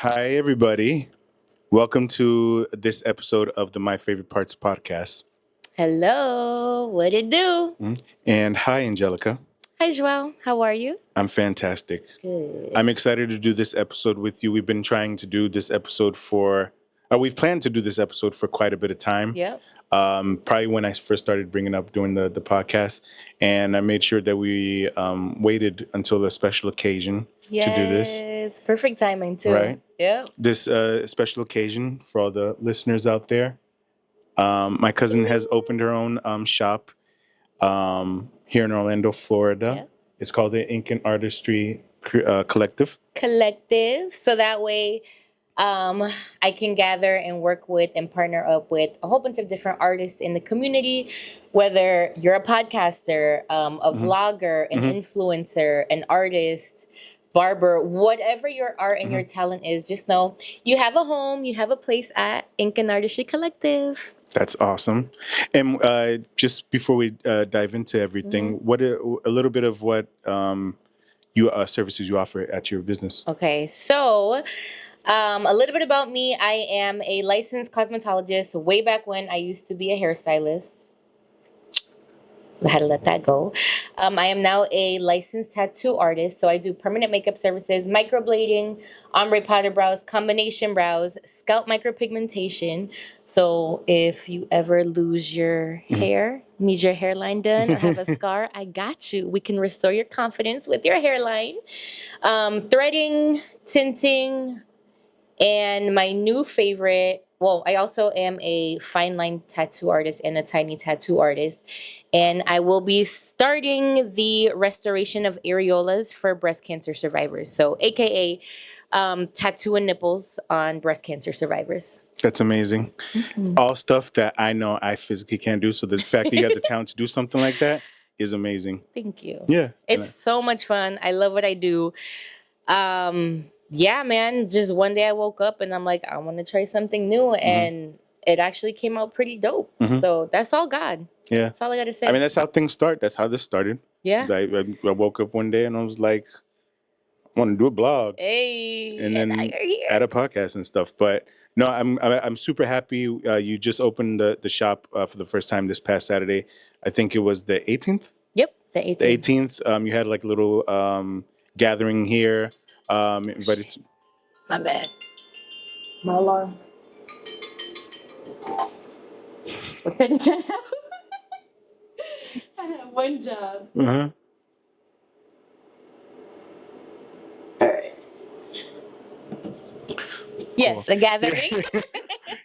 Hi, everybody. Welcome to this episode of the My Favorite Parts podcast. Hello, what it do? And hi, Angelica. Hi, Joelle. How are you? I'm fantastic. Good. I'm excited to do this episode with you. We've been trying to do this episode we've planned to do this episode for quite a bit of time. Yep. Probably when I first started bringing up doing the podcast. And I made sure that we waited until a special occasion to do this. Yes, perfect timing too. Right. Yep. This special occasion for all the listeners out there. My cousin has opened her own shop here in Orlando, Florida. Yep. It's called the Ink Artistry Collective. Collective. So that way I can gather and work with and partner up with a whole bunch of different artists in the community, whether you're a podcaster, a vlogger, an influencer, an artist, barber, whatever your art and your talent is, just know you have a home, you have a place at Ink Artistry Collective. That's awesome. And just before we dive into everything, what a little bit of what you services you offer at your business. Okay, so a little bit about me. I am a licensed cosmetologist. Way back when, I used to be a hairstylist. I had to let that go. I am now a licensed tattoo artist. So I do permanent makeup services, microblading, ombre powder brows, combination brows, scalp micropigmentation. So if you ever lose your hair, need your hairline done, or have a scar, I got you. We can restore your confidence with your hairline. Threading, tinting, and my new favorite, well, I also am a fine line tattoo artist and a tiny tattoo artist. And I will be starting the restoration of areolas for breast cancer survivors. So, AKA tattoo and nipples on breast cancer survivors. That's amazing. All stuff that I know I physically can't do. So the fact that you have the talent to do something like that is amazing. Thank you. Yeah. It's so much fun. I love what I do. Yeah, man, just one day I woke up and I'm like, I want to try something new. And it actually came out pretty dope. So that's all God. Yeah. That's all I got to say. I mean, that's how things start. That's how this started. Yeah. I woke up one day and I was like, I want to do a blog. Hey. And then now you're here. add a podcast and stuff. But no, I'm super happy. You just opened the shop for the first time this past Saturday. I think it was the 18th. Yep, the 18th. The 18th. You had like a little gathering here. Invited to... My bad. My alarm. I have one job. Uh-huh. All right. Yes, a gathering.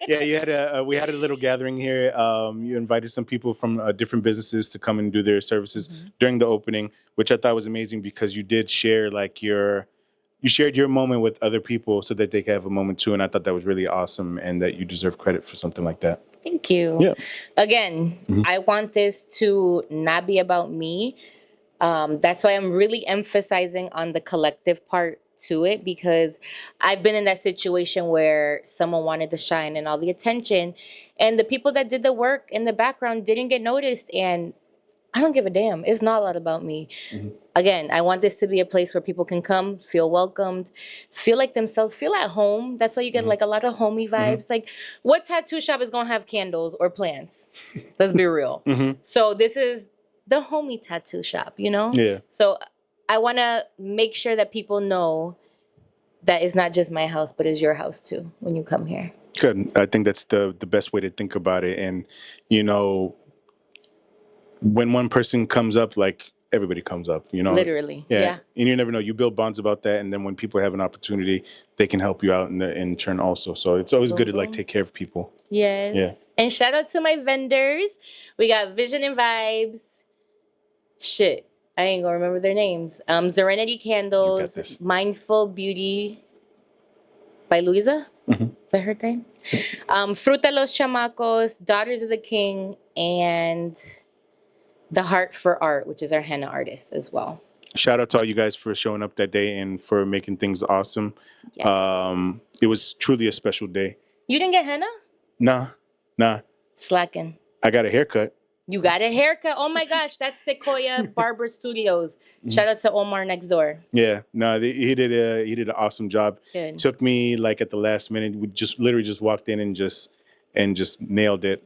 Yeah, we had a little gathering here. You invited some people from different businesses to come and do their services during the opening, which I thought was amazing because you did share like you shared your moment with other people so that they could have a moment too. And I thought that was really awesome and that you deserve credit for something like that. Thank you. Yeah. Again, I want this to not be about me. That's why I'm really emphasizing on the collective part to it, because I've been in that situation where someone wanted the shine and all the attention, and the people that did the work in the background didn't get noticed. And I don't give a damn. It's not a lot about me. Again, I want this to be a place where people can come, feel welcomed, feel like themselves, feel at home. That's why you get like a lot of homey vibes. Like, what tattoo shop is going to have candles or plants? Let's be real. So this is the homey tattoo shop, you know? Yeah. So I want to make sure that people know that it's not just my house, but it's your house too when you come here. Good. I think that's the best way to think about it. And, you know, when one person comes up, like everybody comes up, you know? Literally. Yeah. And you never know. You build bonds about that. And then when people have an opportunity, they can help you out in turn also. So it's always good to like take care of people. Yes. Yeah. And shout out to my vendors. We got Vision and Vibes. Shit. I ain't gonna remember their names. Serenity Candles, Mindful Beauty by Luisa. Is that her name? Fruta Los Chamacos, Daughters of the King, and The Heart for Art, which is our henna artist as well. Shout out to all you guys for showing up that day and for making things awesome. Yes. It was truly a special day. You didn't get henna? Nah. Slacking. I got a haircut. You got a haircut. Oh my gosh, that's Sequoia Barber Studios. Shout out to Omar next door. Yeah, no, he did an awesome job. Good. Took me like at the last minute. We just literally just walked in and just nailed it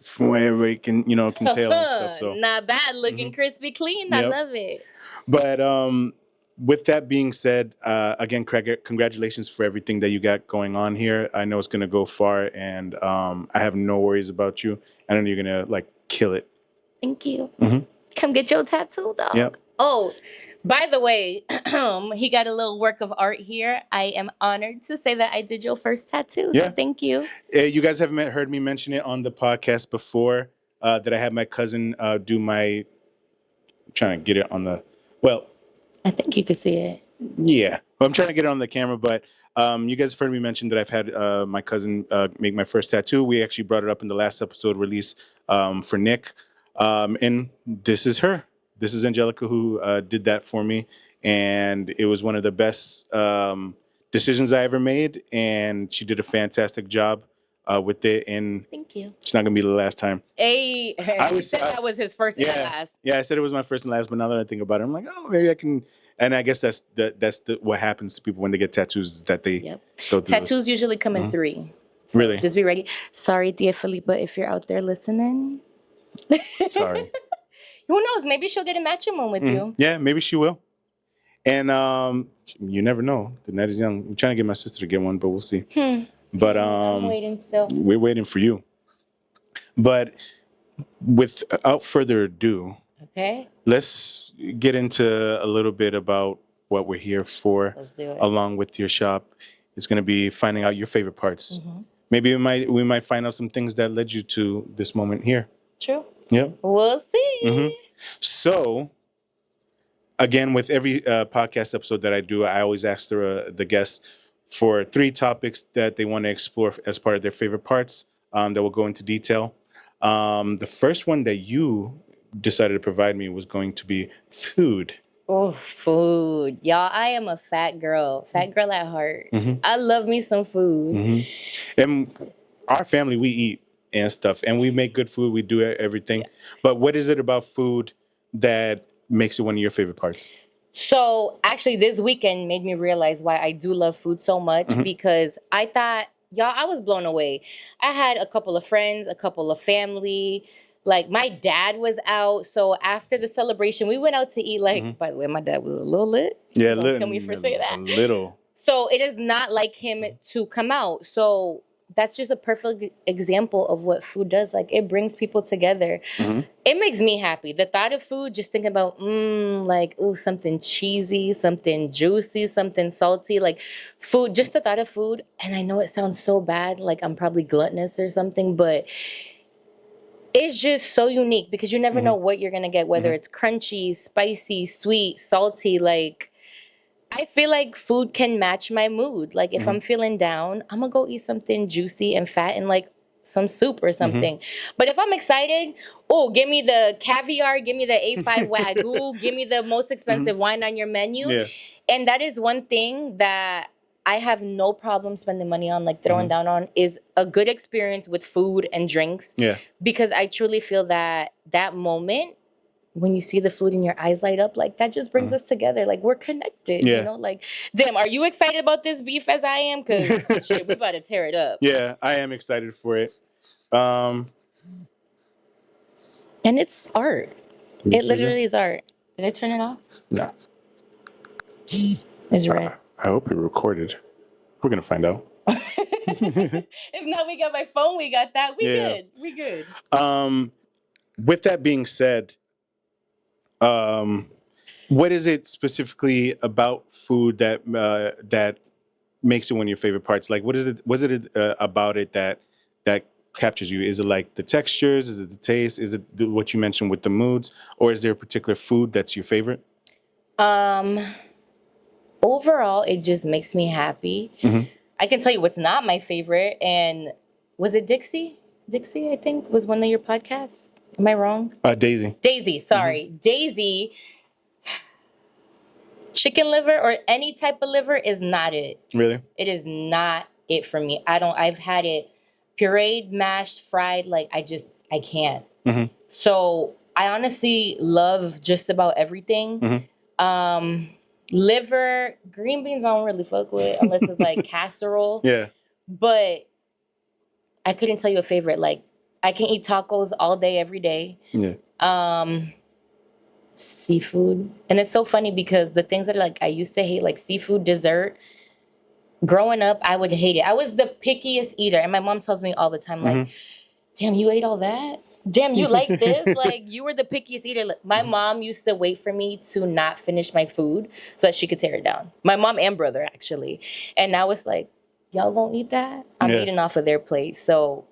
from wherever it can tell and stuff. So Not bad, looking crispy clean. I Yep. love it. But with that being said, again, Craig, congratulations for everything that you got going on here. I know it's gonna go far, and I have no worries about you. I know you're gonna like kill it. Thank you. Mhm. Come get your tattoo, dog. Yep. Oh, by the way, he got a little work of art here. I am honored to say that I did your first tattoo. Yeah. So thank you. You guys have heard me mention it on the podcast before. That I had my cousin do my. I'm trying to get it on the. Well, I think you could see it. yeah, I'm trying to get it on the camera, but you guys have heard me mention that I've had my cousin make my first tattoo. We actually brought it up in the last episode release for Nick, and this is her. This is Angelica who did that for me, and it was one of the best decisions I ever made, and she did a fantastic job with it, and Thank you. it's not gonna be the last time. Hey, he said that was his first and last. Yeah, I said it was my first and last, but now that I think about it, I'm like, oh, maybe I can. And I guess that's what happens to people when they get tattoos, is that they go through Tattoos usually come in 3. So Really? Just be ready. Sorry, Tia Felipa, if you're out there listening. Sorry. Who knows? Maybe she'll get a matching one with you. Yeah, maybe she will. And you never know. The night is young. I'm trying to get my sister to get one, but we'll see. But I'm waiting still. we're waiting for you. But without further ado, Okay. let's get into a little bit about what we're here for. Let's do it. Along with your shop. It's going to be finding out your favorite parts. Mm-hmm. Maybe we might find out some things that led you to this moment here. True. Yep. We'll see. Mm-hmm. So, again, with every podcast episode that I do, I always ask the guests for 3 topics that they want to explore as part of their favorite parts that will go into detail. The first one that you decided to provide me was going to be food. Oh, food. Y'all, I am a fat girl at heart. Mm-hmm. I love me some food. Mm-hmm. And our family, we eat and stuff, and we make good food. We do everything. Yeah. But what is it about food that makes it one of your favorite parts? So actually, this weekend made me realize why I do love food so much, because I thought, y'all, I was blown away. I had a couple of friends, a couple of family. Like, my dad was out. So after the celebration, we went out to eat. Like, by the way, my dad was a little lit. Yeah, Don't kill me for saying that. A little. So it is not like him to come out. So that's just a perfect example of what food does. Like, it brings people together. It makes me happy. The thought of food, just thinking about, something cheesy, something juicy, something salty, like food, just the thought of food. And I know it sounds so bad, like I'm probably gluttonous or something, but it's just so unique because you never know what you're going to get, whether it's crunchy, spicy, sweet, salty. Like, I feel like food can match my mood. Like, if I'm feeling down, I'm going to go eat something juicy and fat and like some soup or something. But if I'm excited, give me the caviar, give me the A5 Wagyu, give me the most expensive wine on your menu. Yeah. And that is one thing that I have no problem spending money on, like throwing down on, is a good experience with food and drinks. Yeah. Because I truly feel that that moment, when you see the food and your eyes light up, like that just brings us together. Like, we're connected, you know? Like, damn, are you excited about this beef as I am? Because shit, we about to tear it up. Yeah, I am excited for it. And it's art. It literally is art. Did I turn it off? No. It's red. I hope it recorded. We're going to find out. If not, we got my phone. We got that. We good. With that being said, what is it specifically about food that that makes it one of your favorite parts? Like, what is it? Was it about it that captures you? Is it like the textures? Is it the taste? Is it what you mentioned with the moods? Or is there a particular food that's your favorite? Overall, it just makes me happy. I can tell you what's not my favorite. And was it Dixie? Dixie, I think, was one of your podcasts. Am I wrong? Daisy. Daisy, sorry. Daisy, chicken liver or any type of liver is not it. Really? It is not it for me. I've had it pureed, mashed, fried. Like, I can't. Mhm. So I honestly love just about everything. Mhm. Liver, green beans I don't really fuck with unless it's like casserole. Yeah. But I couldn't tell you a favorite. Like I can eat tacos all day, every day. Yeah. Seafood. And it's so funny because the things that like I used to hate, like seafood, dessert, growing up, I would hate it. I was the pickiest eater. And my mom tells me all the time, like, damn, you ate all that? Damn, you like this? Like, you were the pickiest eater. Like, my mom used to wait for me to not finish my food so that she could tear it down. My mom and brother, actually. And now it's like, y'all gonna eat that? I'm Yeah. eating off of their plate. So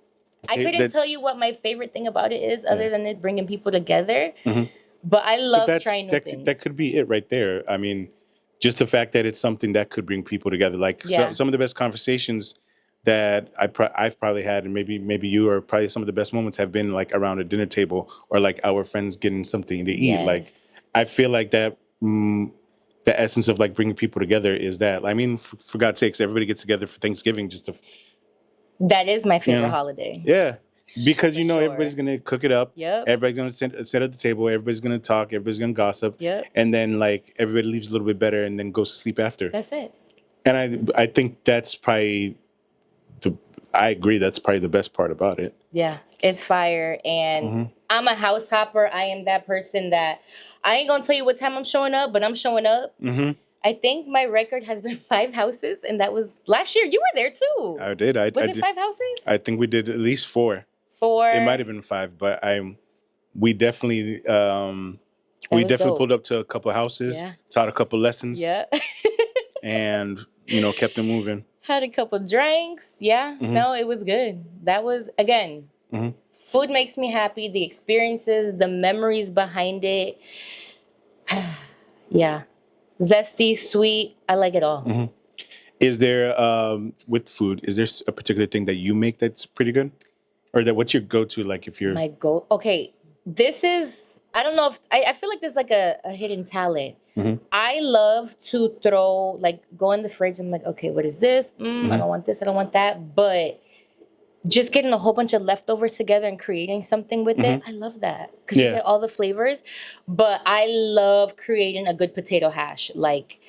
I See, couldn't that- tell you what my favorite thing about it is other Yeah. than it bringing people together. Mhm. But I But love trying new things. that could be it right there. I mean, just the fact that it's something that could bring people together. Like Yeah. some of the best conversations that I've probably had, and maybe you, or probably some of the best moments have been like around a dinner table or like our friends getting something to eat. Like Yes. I feel like that. The essence of like bringing people together is that. I mean, for God's sakes, everybody gets together for Thanksgiving just to, That is my favorite know. holiday. yeah, because For you know sure. everybody's gonna cook it up. Yep. Everybody's gonna sit at the table. Everybody's gonna talk. Everybody's gonna gossip. Yep. And then like everybody leaves a little bit better, and then goes to sleep after. That's it. And I think that's probably the. I agree. That's probably the best part about it. Yeah, it's fire. And I'm a house hopper. I am that person that I ain't gonna tell you what time I'm showing up, but I'm showing up. I think my record has been 5 houses, and that was last year. You were there too. I did. Was it 5 houses? I think we did at least 4. 4. It might have been 5, but we definitely was dope. pulled up to a couple of houses, Yeah. taught a couple lessons, Yeah. and kept them moving. Had a couple drinks. Yeah. No, it was good. That was, again, food makes me happy. The experiences, the memories behind it. Yeah. Zesty, sweet. I like it all. Is there with food? Is there a particular thing that you make that's pretty good, or what's your go-to? Like if you're My go. Okay, this is. I don't know if I feel like there's like a hidden talent. I love to throw like go in the fridge. I'm like, okay, what is this? I don't want this. I don't want that. But just getting a whole bunch of leftovers together and creating something with it, I love that because you get all the flavors. But I love creating a good potato hash, like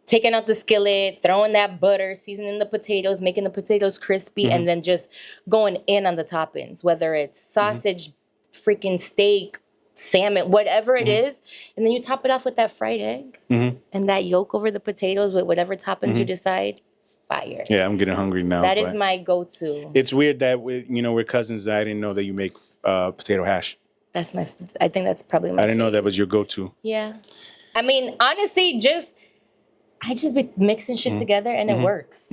taking out the skillet, throwing that butter, seasoning the potatoes, making the potatoes crispy, and then just going in on the toppings, whether it's sausage, freaking steak, salmon, whatever it is. And then you top it off with that fried egg and that yolk over the potatoes with whatever toppings you decide. Fire. Yeah, I'm getting hungry now. That is my go-to. It's weird that we're cousins. I didn't know that you make potato hash. That's my. I think that's probably my. I didn't know that was your go-to. Yeah, I mean, honestly, I just be mixing shit together and it works.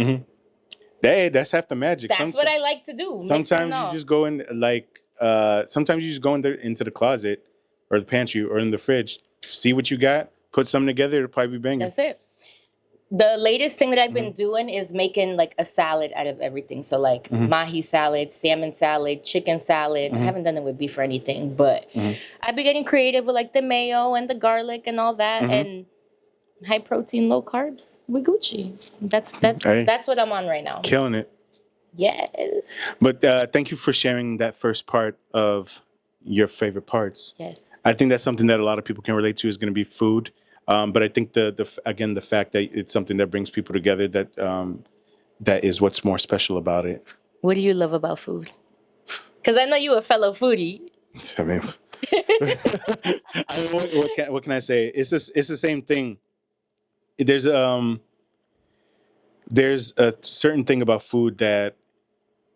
Hey, that's half the magic. That's what I like to do. Sometimes you just go in sometimes you just go into the closet or the pantry or in the fridge, see what you got, put something together. It'll probably be banging. That's it. The latest thing that I've been doing is making like a salad out of everything. So like mahi salad, salmon salad, chicken salad. I haven't done it with beef or anything, but I've been getting creative with like the mayo and the garlic and all that, and high protein, low carbs. We Gucci. That's what I'm on right now. Killing it. Yes. But thank you for sharing that first part of your favorite parts. Yes. I think that's something that a lot of people can relate to is going to be food. But I think the fact that it's something that brings people together, that is what's more special about it. What do you love about food? Because I know you a fellow foodie. I mean, what can I say? It's the same thing. There's a certain thing about food that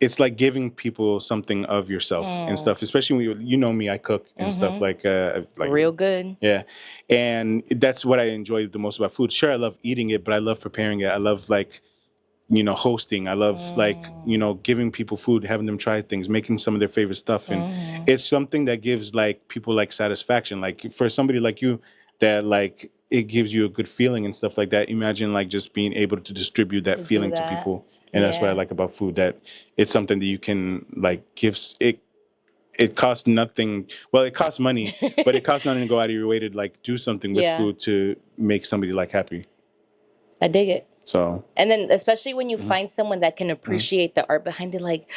it's like giving people something of yourself and stuff. Especially when you know me, I cook and stuff like real good. Yeah, and that's what I enjoy the most about food. Sure, I love eating it, but I love preparing it. I love hosting. I love giving people food, having them try things, making some of their favorite stuff, and it's something that gives like people like satisfaction. Like for somebody like you, that like it gives you a good feeling and stuff like that. Imagine like just being able to distribute that feeling to people. And that's what I like about food, that it's something that you can like give it. It costs nothing. Well, it costs money, but it costs nothing to go out of your way to like do something with food to make somebody like happy. I dig it. So, and then especially when you find someone that can appreciate the art behind it, like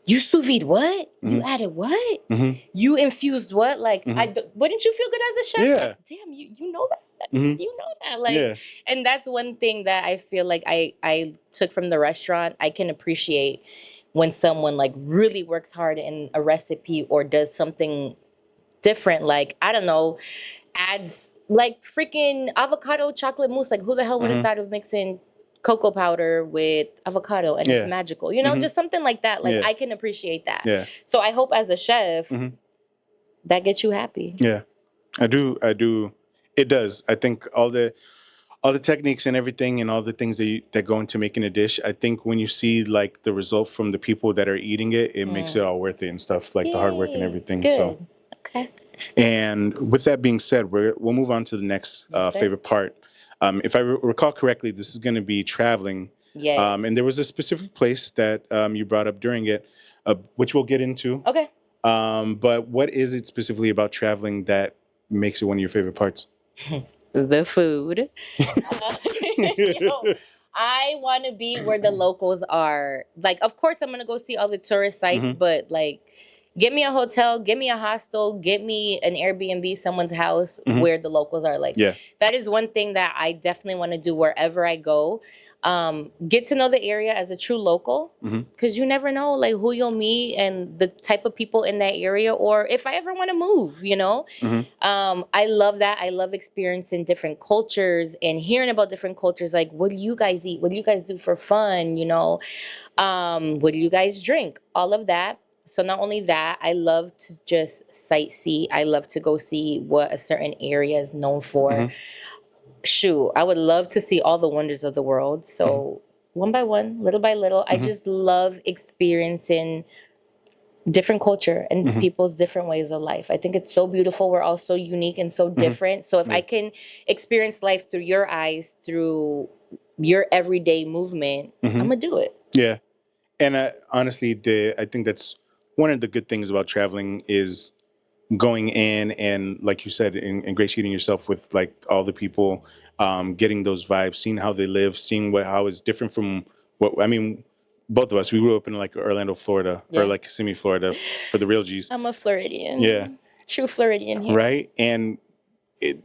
You sous vide what? You Mm-hmm. added what? Mm-hmm. You infused what? Like, Mm-hmm. wouldn't you feel good as a chef? Yeah. Like, damn, you know that. Mm-hmm. You know that. Like, Yeah. and that's one thing that I feel like I took from the restaurant. I can appreciate when someone like really works hard in a recipe or does something different. Like, I don't know, adds like freaking avocado chocolate mousse. Like, who the hell would have Mm-hmm. thought of mixing cocoa powder with avocado and it's Yeah. magical? You know, Mm-hmm. just something like that. Like, Yeah. I can appreciate that. Yeah. So I hope as a chef, Mm-hmm. that gets you happy. Yeah. I do. It does. I think all the techniques and everything and all the things that go into making a dish, I think when you see like the result from the people that are eating it, it makes it all worth it and stuff, like the hard work and Yay. everything. Good. So, Okay. and with that being said, we'll move on to the next Yes, sir. favorite part. If I recall correctly, this is going to be traveling. Yes. And there was a specific place that you brought up during it, which we'll get into. Okay. But what is it specifically about traveling that makes it one of your favorite parts? The food. Yo, I want to be where the locals are. Like, of course, I'm gonna go see all the tourist sites, Mhm. but like, get me a hotel, get me a hostel, get me an Airbnb, someone's house Mhm. where the locals are. Like, Yeah. that is one thing that I definitely want to do wherever I go. Get to know the area as a true local, Mhm. because you never know like who you'll meet and the type of people in that area, or if I ever want to move, you know. Mhm. I love that. I love experiencing different cultures and hearing about different cultures. Like, what do you guys eat? What do you guys do for fun? You know, what do you guys drink? All of that. So not only that, I love to just sightsee. I love to go see what a certain area is known for. Mhm. Shoot, I would love to see all the wonders of the world. So one by one, little by little, I Mhm. just love experiencing different culture and Mhm. people's different ways of life. I think it's so beautiful. We're all so unique and so different. So if Yeah. I can experience life through your eyes, through your everyday movement, Mhm. I'm gonna do it. Yeah. And honestly, I think that's one of the good things about traveling is going in and, like you said, ingratiating yourself with like all the people, getting those vibes, seeing how they live, seeing how it's different from what I mean. Both of us, we grew up in like Orlando, Florida, or Yeah. like Kissimmee, Florida, for the real G's, I'm a Floridian. Yeah. True Floridian here. right? And it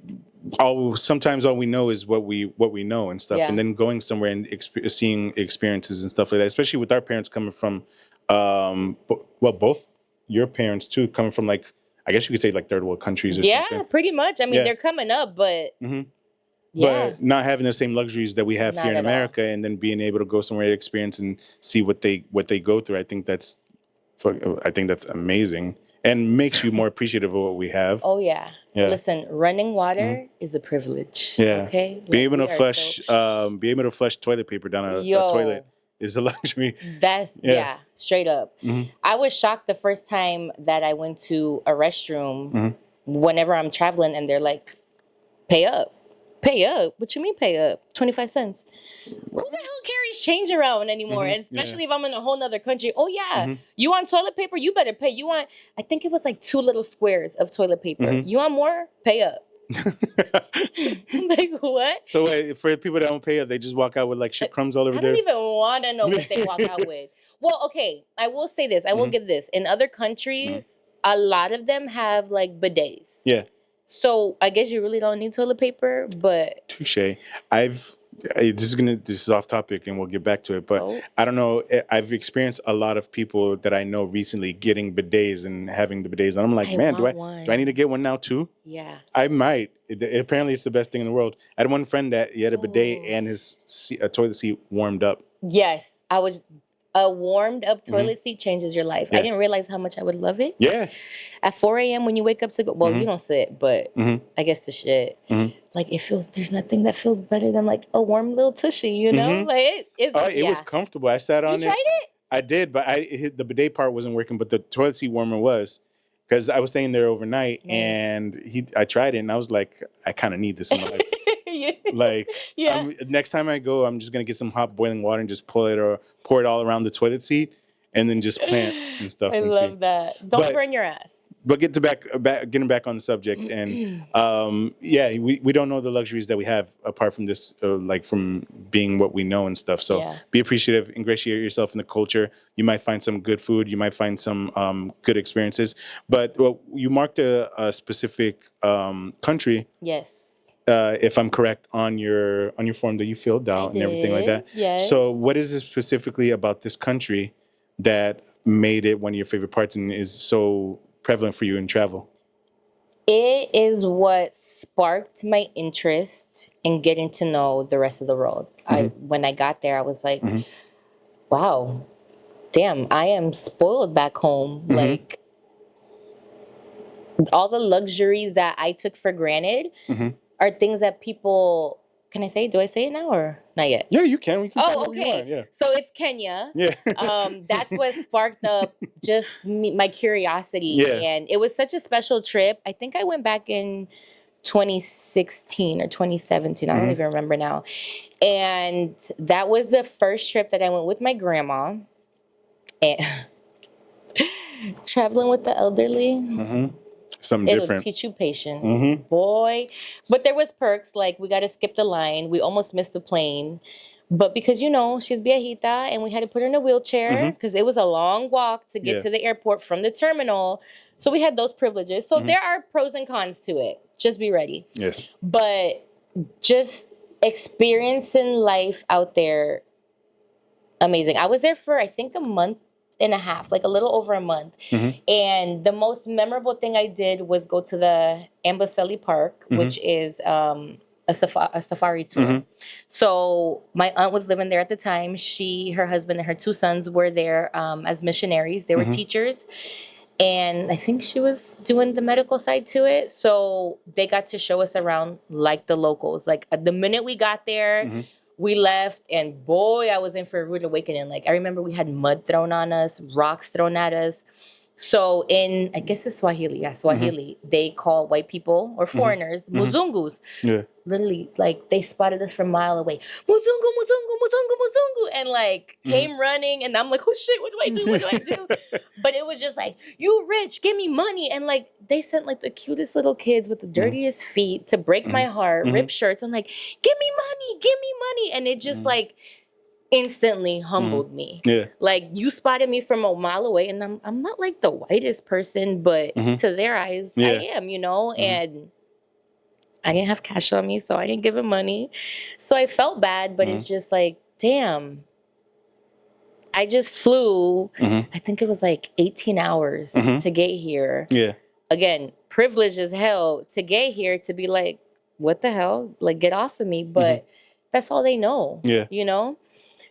sometimes all we know is what we know and stuff, Yeah. and then going somewhere and seeing experiences and stuff like that. Especially with our parents coming from, both your parents too, coming from like, I guess you could say like third world countries or Yeah, something. pretty much. I mean, Yeah. they're coming up, but hmm yeah. But not having the same luxuries that we have Not here in at all. America, and then being able to go somewhere, experience, and see what they go through. I think that's amazing and makes you more appreciative of what we have. Oh yeah. Yeah. Listen, running water is a privilege. Yeah. Okay. Being Like, able be able to flush toilet paper down a Yo. toilet is a luxury. That's Yeah. straight up. Mhm. I was shocked the first time that I went to a restroom Mhm. whenever I'm traveling and they're like, pay up. Pay up? What you mean pay up? 25 cents. Who the hell carries change around anymore? Mhm. And especially if I'm in a whole nother country. Oh yeah. Mhm. You want toilet paper? You better pay. You want, I think it was like 2 little squares of toilet paper. Mhm. You want more? Pay up. Like what? So for people that don't pay up, they just walk out with like shit crumbs all over I don't there. even want to know what they walk out with. Well, okay, I will say this. I will give this. In other countries, a lot of them have like bidets. Yeah. So I guess you really don't need toilet paper, but Touche. This is off topic and we'll get back to it, but Oh. I don't know. I've experienced a lot of people that I know recently getting bidets and having the bidets, and I'm like, man, want one. do I need to get one now too? Yeah. I might. Apparently, it's the best thing in the world. I had one friend that he had a bidet and his toilet seat warmed up. Yes, I was. A warmed up toilet seat changes your life. Yeah. I didn't realize how much I would love it. Yeah. At 4 a.m. when you wake up to go, well, you don't sit, but I guess the shit. Like there's nothing that feels better than like a warm little tushy, you know? Like It was comfortable. I sat on You tried it? I did, but the bidet part wasn't working, but the toilet seat warmer was. Because I was staying there overnight, and I tried it, and I was like, I kind of need this in my life. Like, Yeah. Next time I go, I'm just gonna get some hot boiling water and just pour it all around the toilet seat, and then just plant and stuff. I and love see. that. Don't But- burn your ass. But getting back on the subject, and yeah, we don't know the luxuries that we have apart from this, like from being what we know and stuff. So Yeah. be appreciative, ingratiate yourself in the culture. You might find some good food, you might find some good experiences. But well, you marked a specific country, Yes. if I'm correct, on your form that you filled out and everything like that. Yes. So what is it specifically about this country that made it one of your favorite parts and is so prevalent for you in travel? It is what sparked my interest in getting to know the rest of the world. When I got there, I was like, wow, damn, I am spoiled back home. Like, all the luxuries that I took for granted are things that people. Can I say? Do I say it now or not yet? Yeah, you can. We can. Oh, okay. Yeah. So it's Kenya. Yeah. That's what sparked up just my curiosity. Yeah. And it was such a special trip. I think I went back in 2016 or 2017. I don't even remember now. And that was the first trip that I went with my grandma. And traveling with the elderly. Something It'll different. teach you patience, boy. But there was perks, like we got to skip the line. We almost missed the plane. But because, she's viejita and we had to put her in a wheelchair because it was a long walk to get to the airport from the terminal. So we had those privileges. So there are pros and cons to it. Just be ready. Yes. But just experiencing life out there, amazing. I was there for, I think, a month and a half, like a little over a month. And the most memorable thing I did was go to the Amboseli Park, which is a safari tour. So my aunt was living there at the time. She, her husband, and her two sons were there as missionaries. They were teachers. And I think she was doing the medical side to it. So they got to show us around like the locals. Like the minute we got there, we left, and boy, I was in for a rude awakening. Like, I remember we had mud thrown on us, rocks thrown at us. So in, I guess it's Swahili, they call white people or foreigners Muzungus. Yeah. Literally, like, they spotted us from a mile away. Muzungu, Muzungu, Muzungu, Muzungu. And, like, came running, and I'm like, oh, shit, what do I do? What do I do? But it was just like, you rich, give me money. And, like, they sent, like, the cutest little kids with the dirtiest feet to break my heart, rip shirts. I'm like, give me money, give me money. And it just, like, instantly humbled me. Yeah. Like, you spotted me from a mile away, and I'm not, like, the whitest person, but to their eyes, I am, And I didn't have cash on me, so I didn't give him money. So I felt bad, but it's just like, damn. I just flew, I think it was like 18 hours to get here. Yeah. Again, privileged as hell to get here, to be like, what the hell? Like, get off of me. But that's all they know,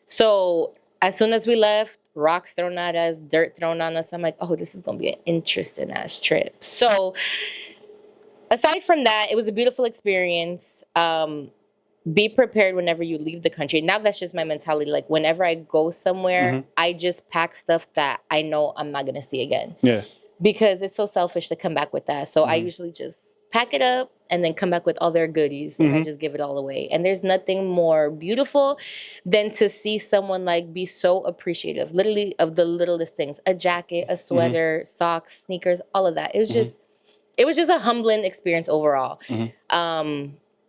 So as soon as we left, rocks thrown at us, dirt thrown on us. I'm like, oh, this is going to be an interesting ass trip. So aside from that, it was a beautiful experience. Be prepared whenever you leave the country. Now that's just my mentality. Like, whenever I go somewhere, I just pack stuff that I know I'm not going to see again. Yeah. Because it's so selfish to come back with that. So I usually just pack it up and then come back with all their goodies and I just give it all away. And there's nothing more beautiful than to see someone like be so appreciative, literally, of the littlest things. A jacket, a sweater, socks, sneakers, all of that. It was just a humbling experience overall.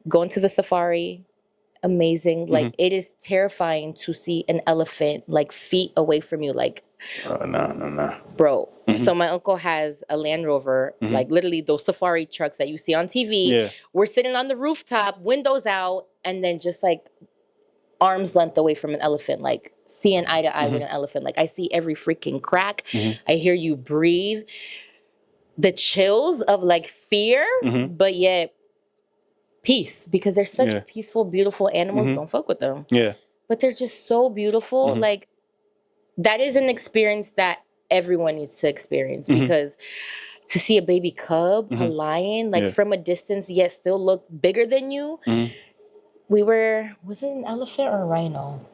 Going to the safari, amazing. Like, it is terrifying to see an elephant like feet away from you. Like, no. Bro. So my uncle has a Land Rover, like literally those safari trucks that you see on TV. Yeah. We're sitting on the rooftop, windows out, and then just like arm's length away from an elephant, like seeing eye to eye with an elephant. Like, I see every freaking crack. I hear you breathe. The chills of like fear, but yet peace, because they're such peaceful, beautiful animals. Don't fuck with them. Yeah. But they're just so beautiful. Like, that is an experience that everyone needs to experience, because to see a baby cub, a lion, like from a distance, yet still look bigger than you. Was it an elephant or a rhino?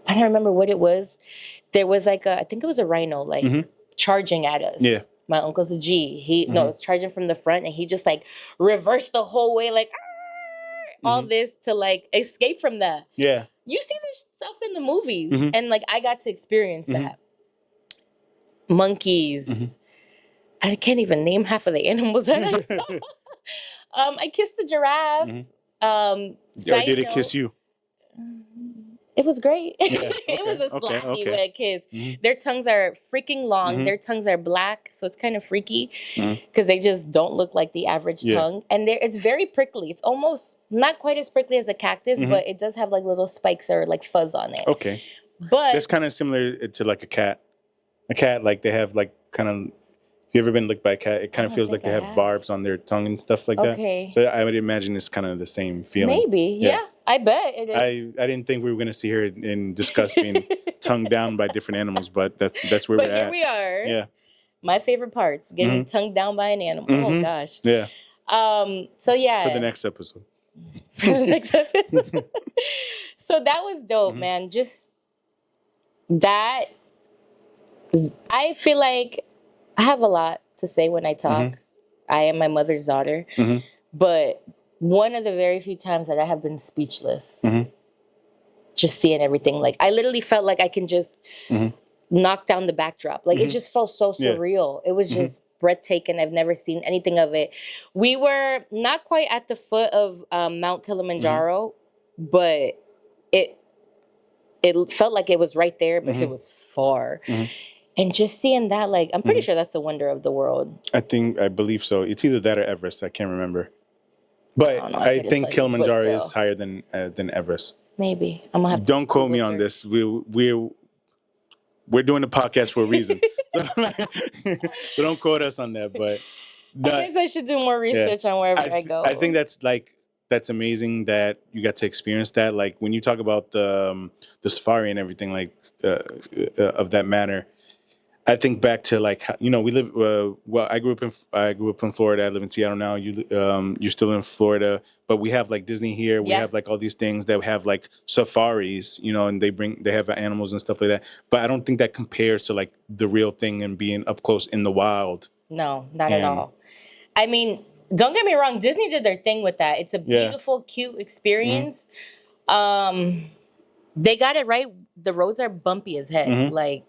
I don't remember what it was. There was like I think it was a rhino, like charging at us. Yeah. My uncle's a G. He was charging from the front, and he just like reversed the whole way, like all this to like escape from that. Yeah. You see this stuff in the movies, and like I got to experience that. Monkeys, I can't even name half of the animals that I saw. I kissed the giraffe. Or Side did it note, kiss you? it was great. Yeah. It was a Okay. slappy Okay. wet kiss. Mm-hmm. Their tongues are freaking long. Mm-hmm. Their tongues are black, so it's kind of freaky Mm-hmm. because they just don't look like the average Yeah. tongue. And it's very prickly. It's almost not quite as prickly as a cactus, Mm-hmm. but it does have like little spikes or like fuzz on it. Okay. But That's kind of similar to like a cat. A cat, like they have like kind of. If you ever been licked by a cat, it kind of feels like they have barbs on their tongue and stuff like that. Okay. So I would imagine it's kind of the same feeling. Maybe, yeah. I bet it is. I didn't think we were going to see her and discuss being tongued down by different animals, but that's where But we're here at. we are. Yeah. My favorite parts, getting tongued down by an animal. Oh gosh. Yeah. So yeah. For the next episode. For the next episode. So that was dope, man. Just that. I feel like I have a lot to say when I talk. I am my mother's daughter. But one of the very few times that I have been speechless, just seeing everything. Like, I literally felt like I can just knock down the backdrop. Like, it just felt so surreal. It was just breathtaking. I've never seen anything of it. We were not quite at the foot of Mount Kilimanjaro, but it felt like it was right there, but it was far. And just seeing that, like, I'm pretty sure that's the wonder of the world. I believe so. It's either that or Everest. I can't remember. But I think Kilimanjaro is higher than Everest. Maybe. I'm gonna have to Don't quote me on this. We're doing a podcast for a reason. So don't quote us on that. But I guess I should do more research on wherever I go. I think that's amazing that you got to experience that. Like when you talk about the safari and everything, like of that matter. I think back to like we live. Well, I grew up in Florida. I live in Seattle now. You're still in Florida, but we have like Disney here. We have like all these things that have like safaris, and they have animals and stuff like that. But I don't think that compares to like the real thing and being up close in the wild. No, not at all. I mean, don't get me wrong. Disney did their thing with that. It's a beautiful, cute experience. They got it right. The roads are bumpy as heck. Like,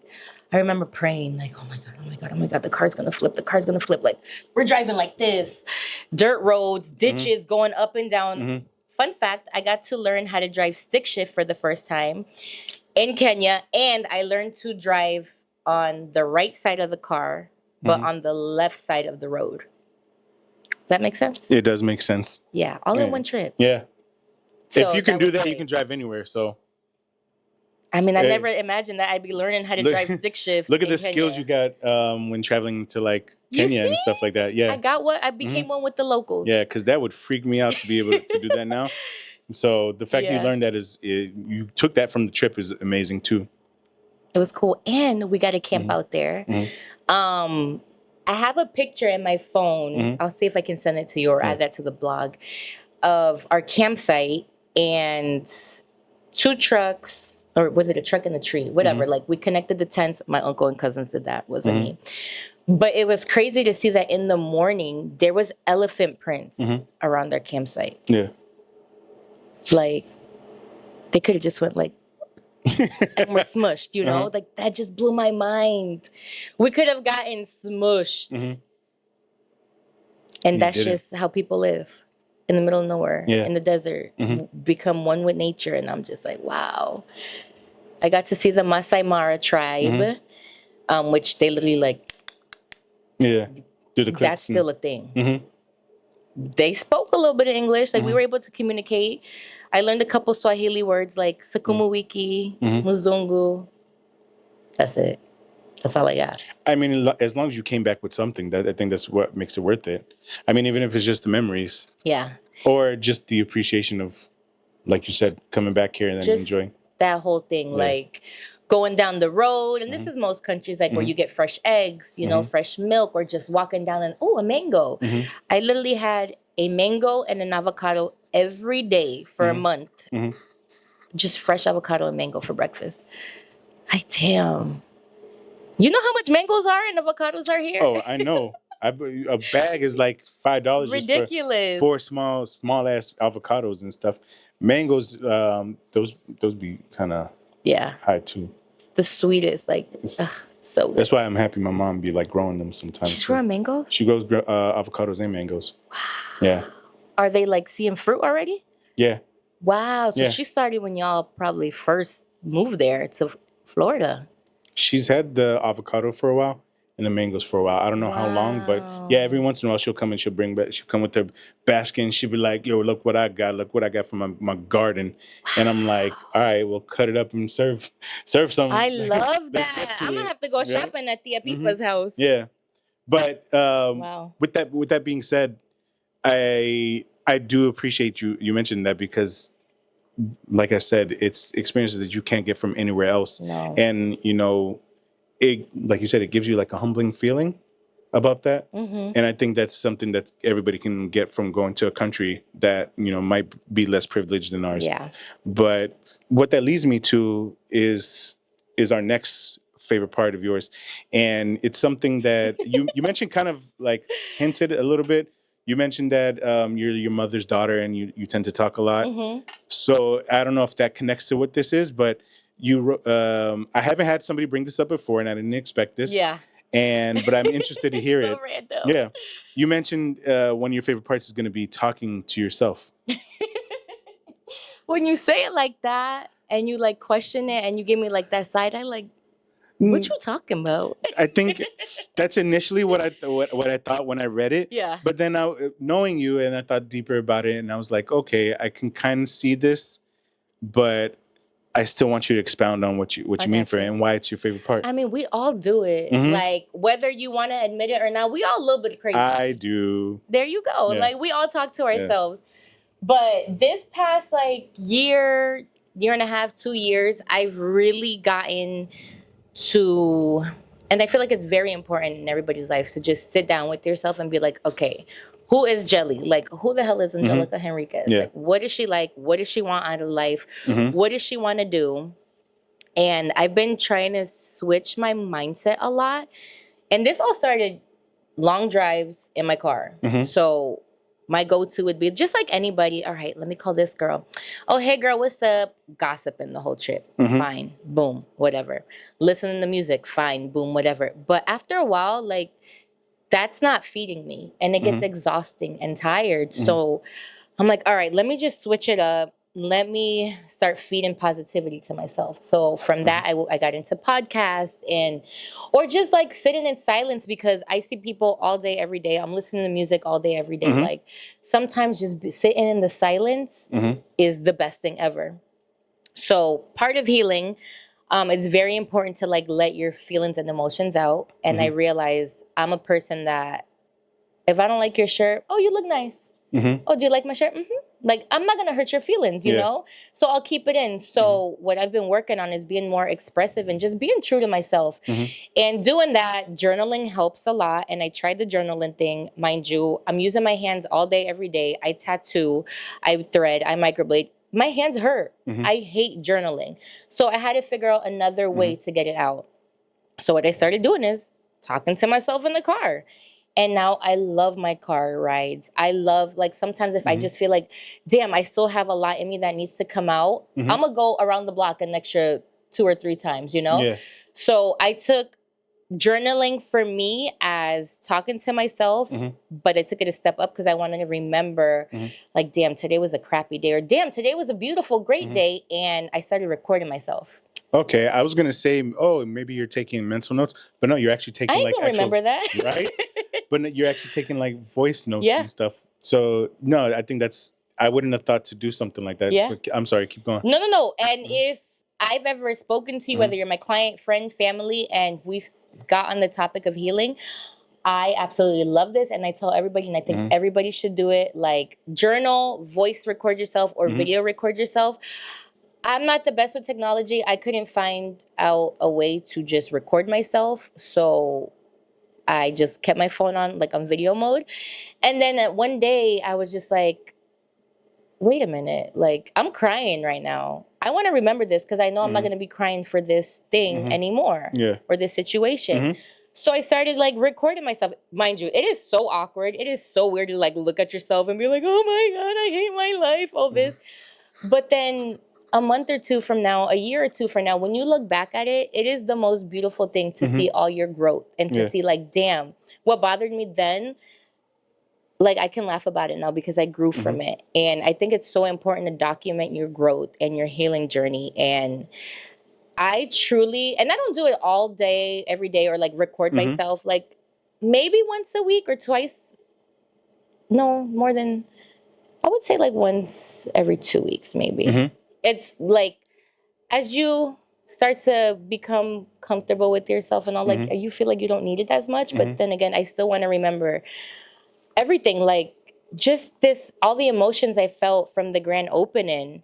I remember praying, like, oh my God, the car's gonna flip. Like, we're driving like this. Dirt roads, ditches going up and down. Fun fact, I got to learn how to drive stick shift for the first time in Kenya. And I learned to drive on the right side of the car, but on the left side of the road. Does that make sense? It does make sense. Yeah, all in one trip. Yeah. So if you can do that, you can drive anywhere, so. I mean, I never imagined that I'd be learning how to drive stick shift. Look at the skills you got when traveling to like Kenya and stuff like that. Yeah, I got what I became one with the locals. Yeah, because that would freak me out to be able to do that now. So the fact that you learned that you took that from the trip is amazing too. It was cool, and we got to camp out there. I have a picture in my phone. I'll see if I can send it to you or add that to the blog of our campsite and 2 trucks. Or was it a truck and a tree? Whatever. Like, we connected the tents. My uncle and cousins did that. Wasn't me. But it was crazy to see that in the morning, there was elephant prints around our campsite. Yeah. Like, they could have just went like, and were smushed, Like, that just blew my mind. We could have gotten smushed. And that's just how people live. In the middle of nowhere, in the desert, become one with nature. And I'm just like, wow. I got to see the Masai Mara tribe, which they literally like. Yeah. Do the clicks. That's still a thing. They spoke a little bit of English. Like, we were able to communicate. I learned a couple Swahili words like Sukumawiki, Muzungu. That's it. That's all I got. I mean, as long as you came back with something, I think that's what makes it worth it. I mean, even if it's just the memories. Yeah. Or just the appreciation of, like you said, coming back here and then enjoying. That whole thing, like going down the road. And this is most countries, like where you get fresh eggs, fresh milk, or just walking down and, a mango. I literally had a mango and an avocado every day for a month. Just fresh avocado and mango for breakfast. Like, damn. You know how much mangoes are and avocados are here? Oh, I know. A bag is like $5. Ridiculous. Just for 4 small ass avocados and stuff. Mangoes, those be kind of high too. The sweetest, like So good. That's why I'm happy my mom be like growing them sometimes. She's growing mangoes? She grows avocados and mangoes. Wow. Yeah. Are they like seeing fruit already? Yeah. Wow. So Yeah. she started when y'all probably first moved there to Florida. She's had the avocado for a while and the mangoes for a while. I don't know how long, but yeah, every once in a while she'll come and she'll bring back. She'll come with her basket and she'll be like, "Yo, look what I got! Look what I got from my garden." And I'm like, "All right, we'll cut it up and serve some." I love that. I'm gonna have to go shopping at Tia Pipa's house. Yeah, but Wow. with that being said, I do appreciate you mentioned that because, like I said, it's experiences that you can't get from anywhere else. No. And it, like you said, it gives you like a humbling feeling about that. Mm-hmm. And I think that's something that everybody can get from going to a country that might be less privileged than ours. Yeah. But what that leads me to is our next favorite part of yours, and it's something that you mentioned, kind of like hinted a little bit. You mentioned that you're your mother's daughter and you tend to talk a lot. Mm-hmm. So I don't know if that connects to what this is, but I haven't had somebody bring this up before, and I didn't expect this. Yeah. But I'm interested to hear so it. Random. Yeah. You mentioned one of your favorite parts is going to be talking to yourself. When you say it like that and you like question it and you give me like that side eye, like, what you talking about? I think that's initially what I thought when I read it. Yeah. But then knowing you, and I thought deeper about it, and I was like, okay, I can kind of see this, but I still want you to expound on what you mean for it and why it's your favorite part. I mean, we all do it. Mm-hmm. Like, whether you want to admit it or not, we all a little bit crazy. I do. There you go. Yeah. Like, we all talk to ourselves. Yeah. But this past like year and a half, 2 years, I've really gotten to, and I feel like it's very important in everybody's life to just sit down with yourself and be like, okay, who is Jelly? Like, who the hell is Angelica Henriquez? Yeah. Like, what is she like? What does she want out of life? Mm-hmm. What does she want to do? And I've been trying to switch my mindset a lot. And this all started long drives in my car. Mm-hmm. So my go-to would be just like anybody. All right, let me call this girl. Oh, hey, girl, what's up? Gossiping the whole trip. Mm-hmm. Fine. Boom. Whatever. Listening to music. Fine. Boom. Whatever. But after a while, like, that's not feeding me. And it gets exhausting and tired. Mm-hmm. So I'm like, all right, let me just switch it up. Let me start feeding positivity to myself. So from that, I got into podcasts or just like sitting in silence, because I see people all day, every day. I'm listening to music all day, every day. Mm-hmm. Like, sometimes just sitting in the silence is the best thing ever. So part of healing, it's very important to like let your feelings and emotions out. And I realize I'm a person that if I don't like your shirt, oh, you look nice. Mm-hmm. Oh, do you like my shirt? Mm-hmm. Like, I'm not going to hurt your feelings, you know? So I'll keep it in. So what I've been working on is being more expressive and just being true to myself. Mm-hmm. And doing that, journaling helps a lot. And I tried the journaling thing. Mind you, I'm using my hands all day, every day. I tattoo, I thread, I microblade. My hands hurt. Mm-hmm. I hate journaling. So I had to figure out another way to get it out. So what I started doing is talking to myself in the car. And now I love my car rides. I love, like, sometimes if I just feel like, damn, I still have a lot in me that needs to come out, I'm going to go around the block an extra 2 or 3 times, you know? Yeah. So I took journaling for me as talking to myself, but I took it a step up because I wanted to remember, like, damn, today was a crappy day, or damn, today was a beautiful, great day. And I started recording myself. Okay, I was gonna say, oh, maybe you're taking mental notes, but no, you're actually taking I like don't remember that, right? But you're actually taking like voice notes and stuff. So no, I think I wouldn't have thought to do something like that. Yeah. I'm sorry, keep going. No. And if I've ever spoken to you, whether you're my client, friend, family, and we've got on the topic of healing, I absolutely love this, and I tell everybody, and I think everybody should do it. Like, journal, voice record yourself, or video record yourself. I'm not the best with technology. I couldn't find out a way to just record myself. So I just kept my phone on, like, on video mode. And then one day I was just like, wait a minute. Like, I'm crying right now. I want to remember this because I know I'm not going to be crying for this thing anymore. Yeah. Or this situation. So I started, like, recording myself. Mind you, it is so awkward. It is so weird to, like, look at yourself and be like, oh my God, I hate my life, all this. But then a month or two from now, a year or two from now, when you look back at it, it is the most beautiful thing to see all your growth and to see like, damn, what bothered me then, like I can laugh about it now because I grew from it. And I think it's so important to document your growth and your healing journey. And I truly, and I don't do it all day, every day, or like record myself, like maybe once a week or twice. No, more than, I would say like once every 2 weeks, maybe. It's like, as you start to become comfortable with yourself and all, like you feel like you don't need it as much. But then again, I still want to remember everything, like just this, all the emotions I felt from the grand opening.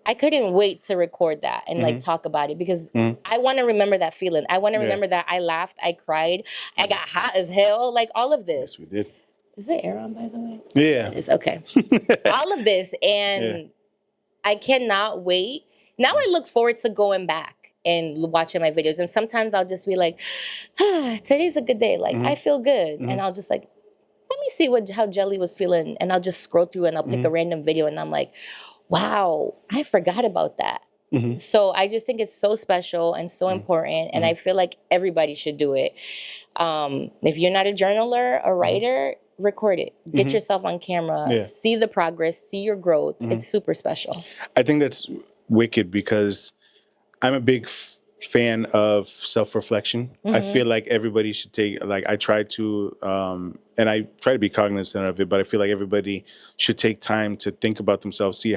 I couldn't wait to record that and like talk about it because I want to remember that feeling. I want to remember that I laughed, I cried, I got hot as hell, like all of this. Yes, we did. Is the air on, by the way? Yeah. It is, okay. All of this, and I cannot wait. Now I look forward to going back and watching my videos. And sometimes I'll just be like, today's a good day. Like, I feel good. And I'll just like, let me see how Jelly was feeling. And I'll just scroll through and I'll pick a random video and I'm like, wow, I forgot about that. So I just think it's so special and so important. And I feel like everybody should do it. If you're not a journaler, a writer, record it. Get yourself on camera. See the progress. See your growth. It's super special. I think that's wicked because I'm a big fan of self-reflection. I feel like everybody should take, like I try to, and I try to be cognizant of it, but I feel like everybody should take time to think about themselves, see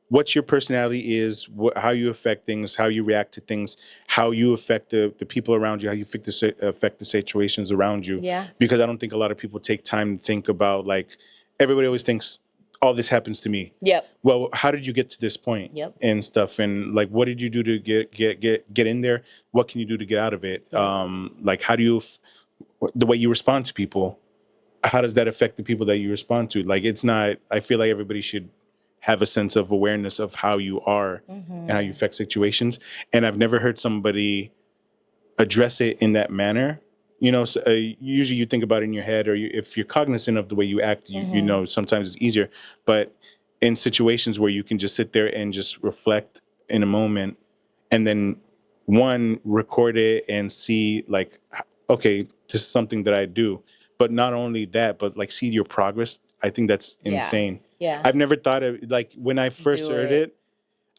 what your personality is, how you affect things, how you react to things, how you affect the people around you, how you affect the situations around you. Yeah. Because I don't think a lot of people take time to think about, like, everybody always thinks, all this happens to me. Yep. Well, how did you get to this point? Yep. And stuff, and like, what did you do to get in there? What can you do to get out of it? Like, how do you, the way you respond to people, how does that affect the people that you respond to? Like, it's not, I feel like everybody should have a sense of awareness of how you are and how you affect situations. And I've never heard somebody address it in that manner. You know, so, usually you think about it in your head, or if you're cognizant of the way you act, you know, sometimes it's easier. But in situations where you can just sit there and just reflect in a moment, and then record it and see, like, okay, this is something that I do. But not only that, but like see your progress. I think that's insane. Yeah. I've never thought of, like, when I first heard it,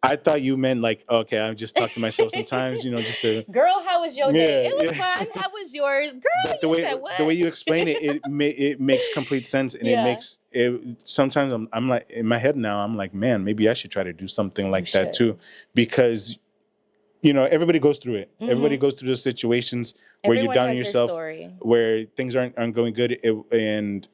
I thought you meant like, okay, I just talk to myself sometimes, you know, just to. Girl, how was your day? It was fun. How was yours? Girl, but the way you explain it, it makes complete sense, and it makes it. Sometimes I'm like, in my head now, I'm like, man, maybe I should try to do something like that too, because, you know, everybody goes through it. Everybody goes through those situations where you're down on yourself, where things aren't going good, and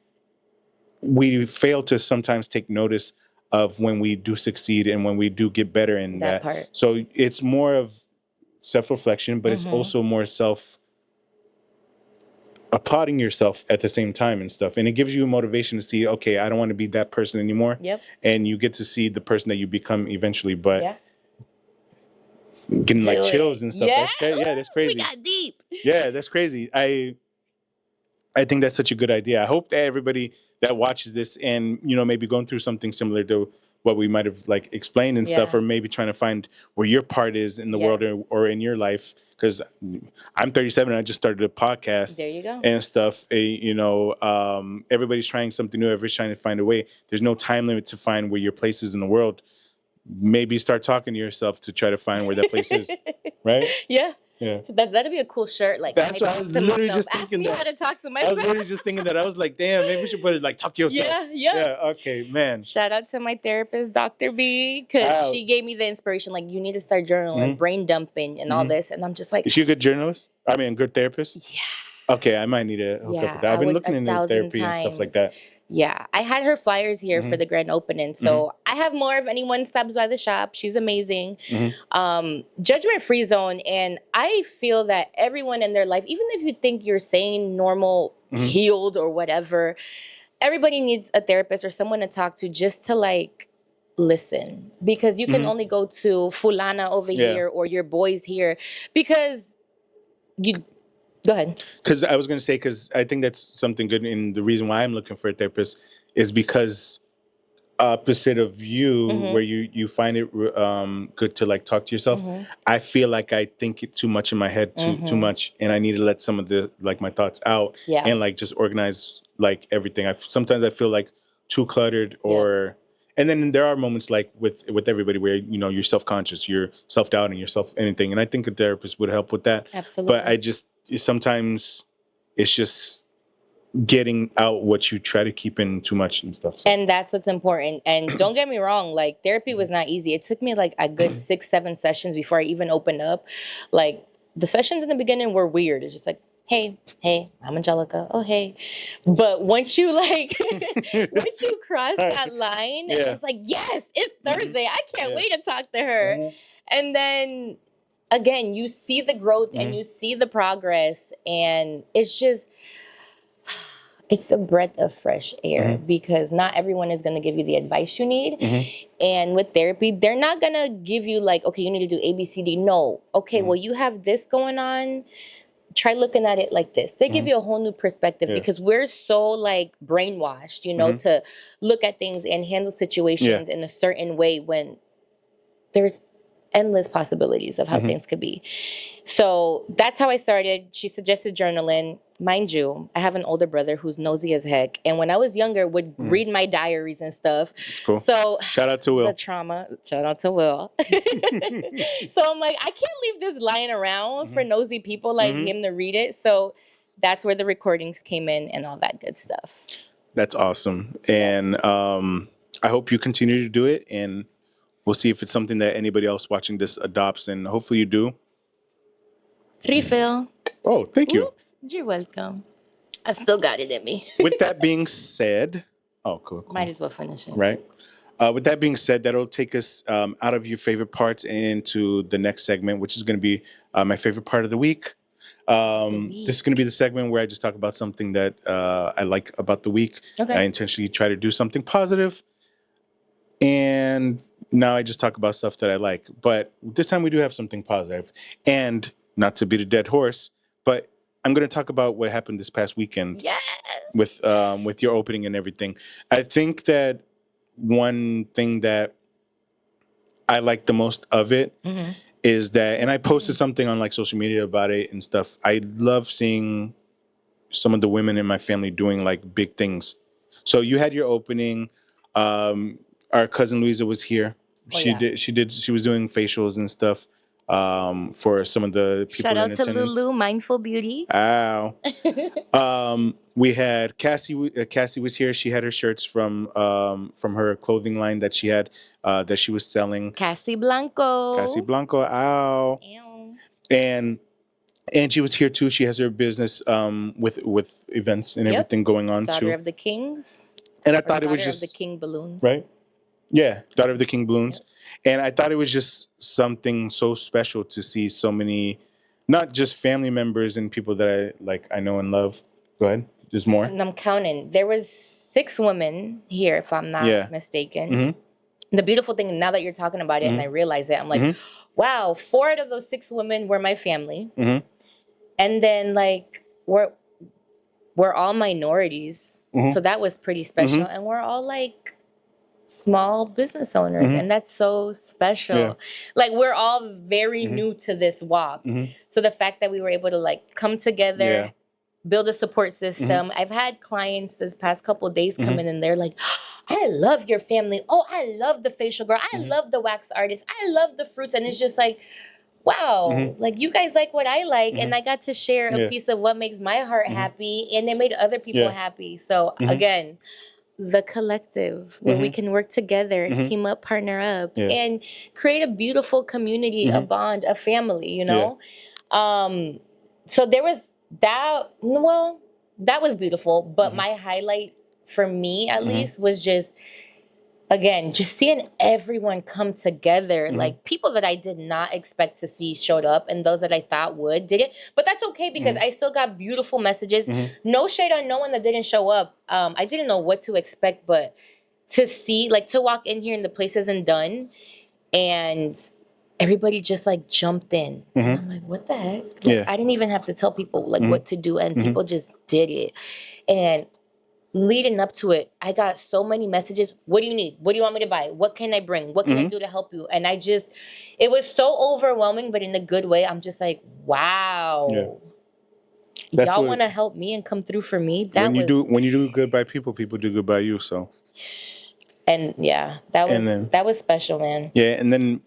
we fail to sometimes take notice of when we do succeed and when we do get better in that part. So it's more of self-reflection, but it's also more applauding yourself at the same time and stuff. And it gives you motivation to see, okay, I don't want to be that person anymore. Yep. And you get to see the person that you become eventually, but getting Do like it. chills and stuff. Yeah. That's crazy. Yeah, that's crazy. We got deep. Yeah, that's crazy. I think that's such a good idea. I hope that everybody that watches this and, you know, maybe going through something similar to what we might have like explained and stuff, or maybe trying to find where your part is in the world or in your life. Because I'm 37 and I just started a podcast. There you go. And stuff. You know, everybody's trying something new. Everybody's trying to find a way. There's no time limit to find where your place is in the world. Maybe start talking to yourself to try to find where that place is. Right? Yeah. Yeah. That'd be a cool shirt. Like, that's what I was literally just Ask thinking. Me how to talk to myself. I was literally just thinking that. I was like, damn, maybe we should put it like, talk to yourself. Yeah. Okay, man. Shout out to my therapist, Dr. B, because she gave me the inspiration. Like, you need to start journaling, brain dumping, and all this. And I'm just like, is she a good journalist? I mean, a good therapist? Yeah. Okay, I might need to hook up with that. I've been looking into therapy and stuff like that. Yeah, I had her flyers here for the grand opening. So I have more if anyone stops by the shop. She's amazing. Judgment-free zone. And I feel that everyone in their life, even if you think you're sane, normal, healed, or whatever, everybody needs a therapist or someone to talk to just to like listen. Because you can only go to Fulana over here or your boys here because you... Go ahead. Because I was going to say, because I think that's something good. And the reason why I'm looking for a therapist is because opposite of you, where you find it good to like talk to yourself. I feel like I think it too much in my head, too much, and I need to let some of the like my thoughts out and like just organize like everything. Sometimes I feel like too cluttered or. And then there are moments like with everybody where you're self-conscious, you're self-doubting yourself, anything, and I think a therapist would help with that. Absolutely. But I just sometimes it's just getting out what you try to keep in too much and stuff. So. And that's what's important. And don't get me wrong, like therapy was not easy. It took me like a good 6-7 sessions before I even opened up. Like the sessions in the beginning were weird. It's just like, hey, I'm Angelica. Oh, hey. But once you like, once you cross that line, it's like, yes, it's Thursday. I can't wait to talk to her. And then again, you see the growth and you see the progress, and it's just, it's a breath of fresh air because not everyone is going to give you the advice you need. And with therapy, they're not going to give you like, okay, you need to do A, B, C, D. No. Okay, well, you have this going on. Try looking at it like this. They give you a whole new perspective because we're so like brainwashed, to look at things and handle situations in a certain way when there's endless possibilities of how things could be. So that's how I started. She suggested journaling. Mind you, I have an older brother who's nosy as heck. And when I was younger, would read my diaries and stuff. That's cool. So shout out to Will. The trauma. Shout out to Will. So I'm like, I can't leave this lying around for nosy people like him to read it. So that's where the recordings came in and all that good stuff. That's awesome. And I hope you continue to do it. And we'll see if it's something that anybody else watching this adopts. And hopefully you do. Refill. Oh, thank you. Oops, you're welcome. I still got it in me. With that being said, cool. Might as well finish it. Right. With that being said, that'll take us out of your favorite parts and into the next segment, which is going to be my favorite part of the week. This is going to be the segment where I just talk about something that I like about the week. Okay. I intentionally try to do something positive. And now I just talk about stuff that I like. But this time we do have something positive. And not to beat a dead horse, but I'm going to talk about what happened this past weekend. Yes. With your opening and everything. I think that one thing that I like the most of it is that, and I posted something on like social media about it and stuff. I love seeing some of the women in my family doing like big things. So you had your opening. Our cousin Louisa was here. She was doing facials and stuff for some of the people Shout in out to attendance. Lulu, Mindful Beauty. Ow. We had Cassie. Cassie was here. She had her shirts from her clothing line that she had that she was selling. Cassie Blanco. Ow. Ew. And Angie was here too. She has her business with events and everything going on Daughter too. Daughter of the Kings. And I thought it was just Daughter of the King Balloons. Right. Yeah, Daughter of the King Balloons. Yep. And I thought it was just something so special to see so many, not just family members and people that I know and love. Go ahead. There's more. And I'm counting. There was 6 women here, if I'm not mistaken. The beautiful thing, now that you're talking about it and I realize it, I'm like, wow, 4 out of those 6 women were my family. And then like we're all minorities. So that was pretty special. And we're all like small business owners, and that's so special. Like we're all very new to this walk. So the fact that we were able to like come together, build a support system. I've had clients this past couple of days come in and they're like, I love your family. Oh, I love the facial girl. I love the wax artist. I love the fruits. And it's just like, wow, like you guys like what I like. And I got to share a piece of what makes my heart happy, and it made other people happy. So again, the collective where we can work together, team up, partner up, and create a beautiful community, a bond, a family, you know? So there was that, well, that was beautiful. But my highlight for me, at least, was just, again, just seeing everyone come together, like people that I did not expect to see showed up, and those that I thought would didn't. But that's okay because I still got beautiful messages. No shade on no one that didn't show up. I didn't know what to expect, but to see, like, to walk in here and the place isn't done, and everybody just like jumped in. And I'm like, what the heck? Like, I didn't even have to tell people like what to do, and people just did it. And leading up to it, I got so many messages. What do you need? What do you want me to buy? What can I bring? What can I do to help you? And it was so overwhelming, but in a good way. I'm just like, wow. Yeah. That's Y'all what want to help me and come through for me? when you do good by people, people do good by you. So, and yeah, that was special, man. Yeah, and then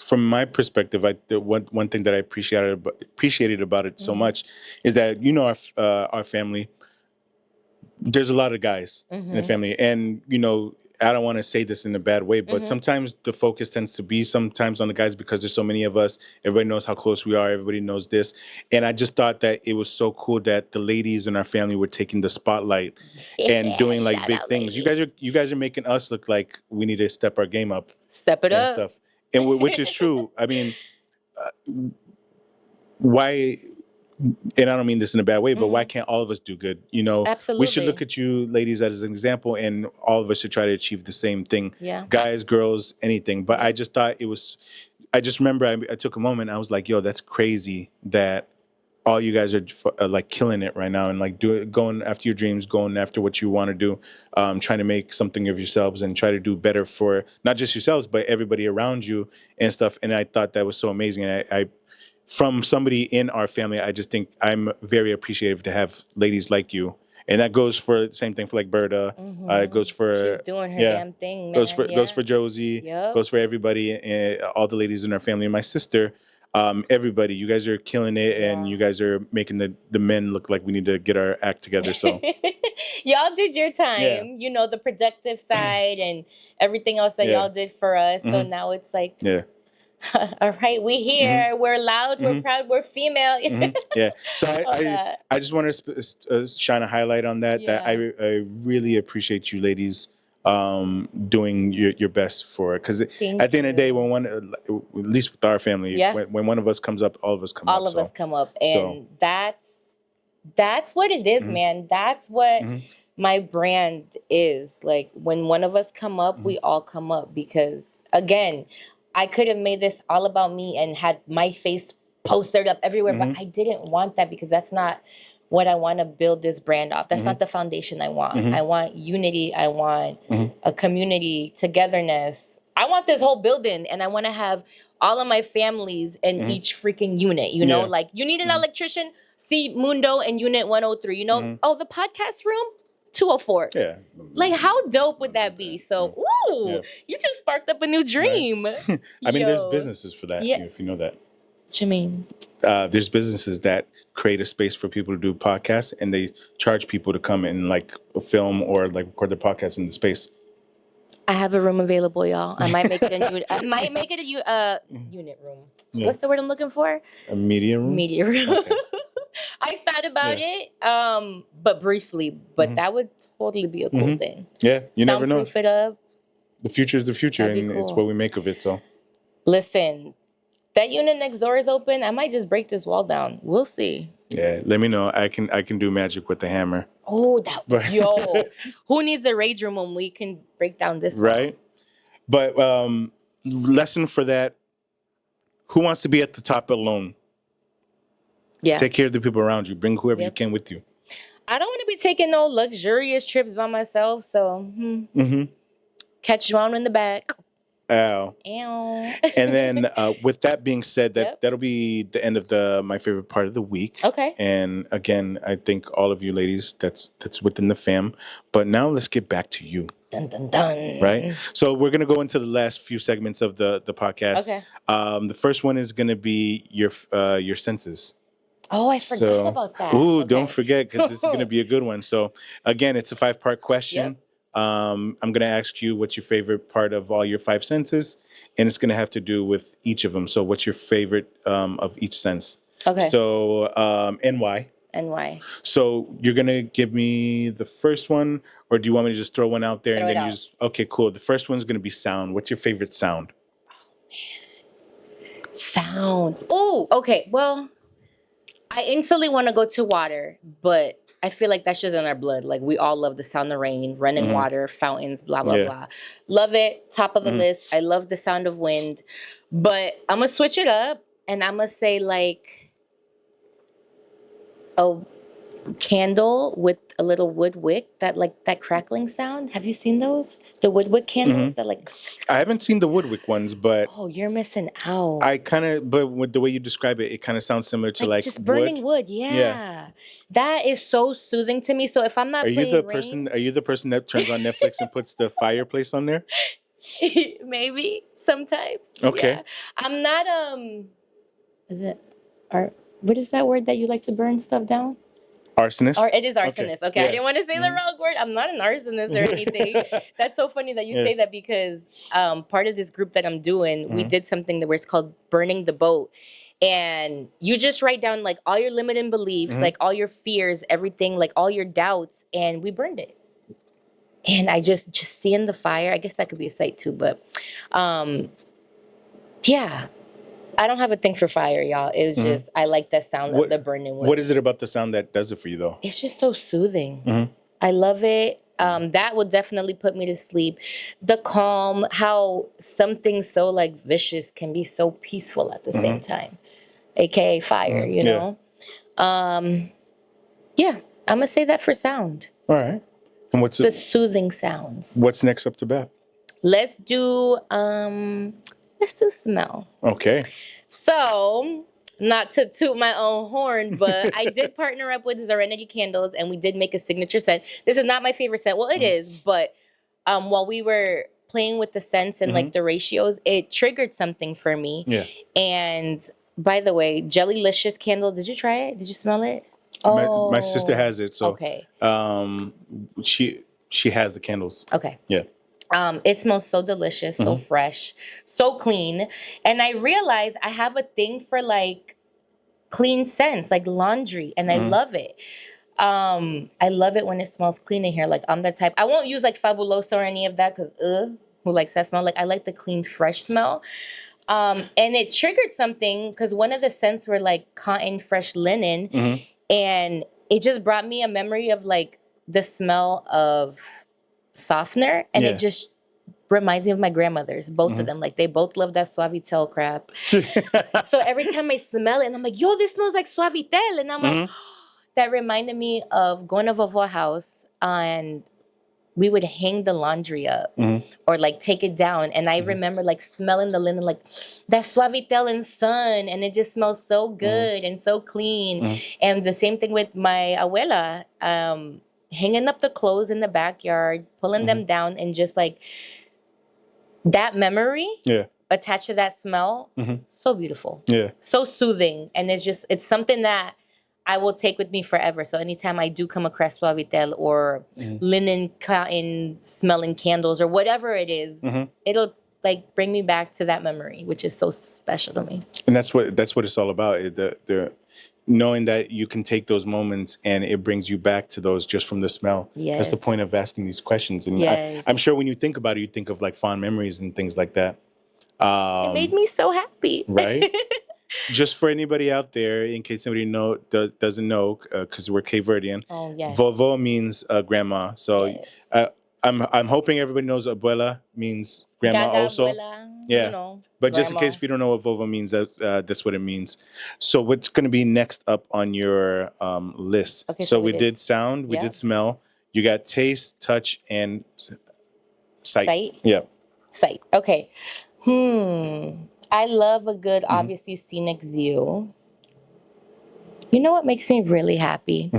from my perspective, the one thing that I appreciated about it so much is that our family. There's a lot of guys in the family, and I don't want to say this in a bad way, but sometimes the focus tends to be sometimes on the guys because there's so many of us. Everybody knows how close we are. Everybody knows this, and I just thought that it was so cool that the ladies in our family were taking the spotlight and doing like big things. Ladies. You guys are making us look like we need to step our game up, step it and up, stuff, and which is true. I mean, why? And I don't mean this in a bad way, but why can't all of us do good? Absolutely. We should look at you ladies as an example, and all of us should try to achieve the same thing. Yeah. Guys, girls, anything. But I just thought I just remember I took a moment. I was like, yo, that's crazy that all you guys are like killing it right now and like going after your dreams, going after what you want to do, trying to make something of yourselves and try to do better for not just yourselves, but everybody around you and stuff. And I thought that was so amazing. And I from somebody in our family, I just think I'm very appreciative to have ladies like you. And that goes for the same thing for like Berta. It goes for she's doing her damn thing, man. Goes for Josie. Yep. Goes for everybody, all the ladies in our family, and my sister. Everybody, you guys are killing it, and you guys are making the men look like we need to get our act together. So y'all did your time, the productive side and everything else that y'all did for us. So now it's like, all right, we here. We're loud. We're proud. We're female. Yeah. So I just want to shine a highlight on that. Yeah. That I really appreciate you ladies doing your best for it, because at the end of the day, when at least with our family, when one of us comes up, all of us come up. All of us come up, and that's what it is, man. That's what my brand is. Like when one of us come up, we all come up, because again, I could have made this all about me and had my face postered up everywhere, but I didn't want that, because that's not what I want to build this brand off. That's not the foundation I want. I want unity. I want a community, togetherness. I want this whole building, and I want to have all of my families in each freaking unit. Like you need an electrician, see Mundo and Unit 103. Oh, the podcast room, 204. Yeah. Like, how dope would that be? So, you just sparked up a new dream. Right. I mean, there's businesses for that, if you know that. What you mean? There's businesses that create a space for people to do podcasts, and they charge people to come and like film or like record their podcast in the space. I have a room available, y'all. I might make it a unit room. Yeah. What's the word I'm looking for? A media room? Media room. Okay. I thought about it, but briefly. But that would totally be a cool thing. Yeah, you never know. Soundproof it up. The future is the future, and it's what we make of it. So, listen, that unit next door is open. I might just break this wall down. We'll see. Yeah, let me know. I can do magic with the hammer. Oh, who needs a rage room when we can break down this wall? Right? But lesson for that: who wants to be at the top alone? Yeah. Take care of the people around you. Bring whoever you can with you. I don't want to be taking no luxurious trips by myself. So, catch you on in the back. Ow. And then with that being said, that'll be the end of my favorite part of the week. Okay. And again, I thank all of you ladies that's within the fam. But now let's get back to you. Dun, dun, dun. Right? So we're going to go into the last few segments of the podcast. Okay. The first one is going to be your senses. Oh, I forgot about that. Ooh, don't forget, because this is going to be a good one. So again, it's a 5-part question. Yep. I'm going to ask you what's your favorite part of all your 5 senses, and it's going to have to do with each of them. So what's your favorite of each sense? Okay. So, and why? And why? So you're going to give me the first one, or do you want me to just throw one out there and then use? Okay, cool. The first one's going to be sound. What's your favorite sound? Oh, man. Sound. Oh, okay. Well, I instantly want to go to water, but I feel like that's just in our blood. Like, we all love the sound of rain, running water, fountains, blah, blah, blah. Love it. Top of the list. I love the sound of wind. But I'm going to switch it up, and I'm going to say, like, candle with a little wood wick, that crackling sound. Have you seen those? The wood wick candles that like. I haven't seen the Woodwick ones, but Oh, you're missing out. but with the way you describe it, it kind of sounds similar to like just burning wood. Yeah. That is so soothing to me. So if I'm not Are you playing the rain, person? Are you the person that turns on Netflix and puts the fireplace on there? maybe sometimes. Okay. Yeah. I'm not is it art? What is that word that you like to burn stuff down? Arsonist? Or it is arsonist. Okay. Yeah. I didn't want to say the wrong word. I'm not an arsonist or anything. That's so funny that you say that because part of this group that I'm doing, we did something that was called burning the boat. And you just write down like all your limiting beliefs, like all your fears, everything, like all your doubts, and we burned it. And I just seeing the fire, I guess that could be a sight too, but yeah. I don't have a thing for fire, y'all. It was just, I like the sound of the burning wood. What is it about the sound that does it for you, though? It's just so soothing. I love it. That will definitely put me to sleep. The calm, how something so like vicious can be so peaceful at the same time. AKA fire, you know? Yeah, I'm going to say that for sound. All right. And what's the soothing sounds. What's next up to bat? Let's do smell. Okay. So, not to toot my own horn, but I did partner up with Serenity Candles, and we did make a signature scent. This is not my favorite scent. Well, it is, but while we were playing with the scents and like the ratios, it triggered something for me. Yeah. And by the way, Jellylicious candle, did you try it? Did you smell it? My sister has it, so okay. She has the candles. Okay. Yeah. It smells so delicious, so fresh, so clean. And I realized I have a thing for like clean scents, like laundry, and I love it. I love it when it smells clean in here. Like I'm the type, I won't use like Fabuloso or any of that because who likes that smell? Like I like the clean, fresh smell. And it triggered something because one of the scents were like cotton, fresh linen. And it just brought me a memory of like the smell of softener, and it just reminds me of my grandmothers, both of them. Like they both love that Suavitel crap. So every time I smell it, and I'm like, yo, this smells like Suavitel. And I'm like, that reminded me of going to Vovo's house, and we would hang the laundry up or like take it down. And I remember like smelling the linen, like that Suavitel and sun. And it just smells so good and so clean. And the same thing with my abuela, hanging up the clothes in the backyard, pulling them down, and just like that memory attached to that smell. So beautiful. Yeah. So soothing. And it's something that I will take with me forever. So anytime I do come across Suavitel or linen, cotton smelling candles or whatever it is, it'll like bring me back to that memory, which is so special to me. And that's what it's all about. The knowing that you can take those moments and it brings you back to those just from the smell. Yes. That's the point of asking these questions. And I'm sure when you think about it, you think of like fond memories and things like that. It made me so happy. Right? Just for anybody out there, in case somebody doesn't know, because we're Cape Verdean, Vovo means grandma. So I'm hoping everybody knows abuela means grandma also. Abuela, yeah. But grandma. Just in case if you don't know what Vovo means, that's what it means. So what's going to be next up on your list? Okay, so we did sound, we did smell. You got taste, touch, and sight. Yeah. Sight. Okay. I love a good, obviously, scenic view. You know what makes me really happy?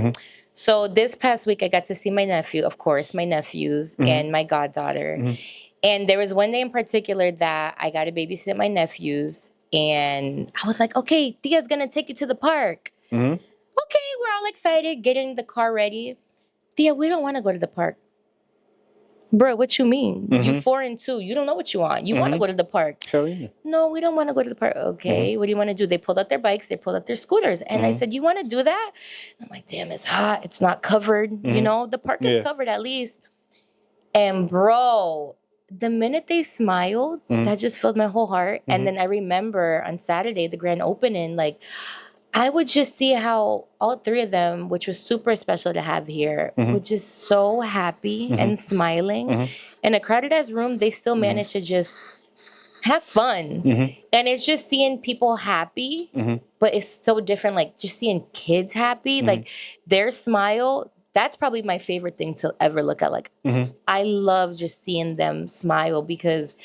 So this past week, I got to see my nephew, of course, my nephews, and my goddaughter. And there was one day in particular that I got to babysit my nephews. And I was like, okay, Tia's going to take you to the park. Okay, we're all excited, getting the car ready. Tia, we don't want to go to the park. Bro, what you mean? You 4 and 2. You don't know what you want. You want to go to the park. Hell yeah. No, we don't want to go to the park. Okay, what do you want to do? They pulled out their bikes. They pulled out their scooters. And I said, you want to do that? I'm like, damn, it's hot. It's not covered. You know, the park is covered at least. And bro, the minute they smiled, that just filled my whole heart. And then I remember on Saturday, the grand opening, like, I would just see how all 3 of them, which was super special to have here, were just so happy and smiling. In a crowded ass room, they still managed to just have fun. And it's just seeing people happy, but it's so different. Like just seeing kids happy, like their smile. That's probably my favorite thing to ever look at. Like I love just seeing them smile because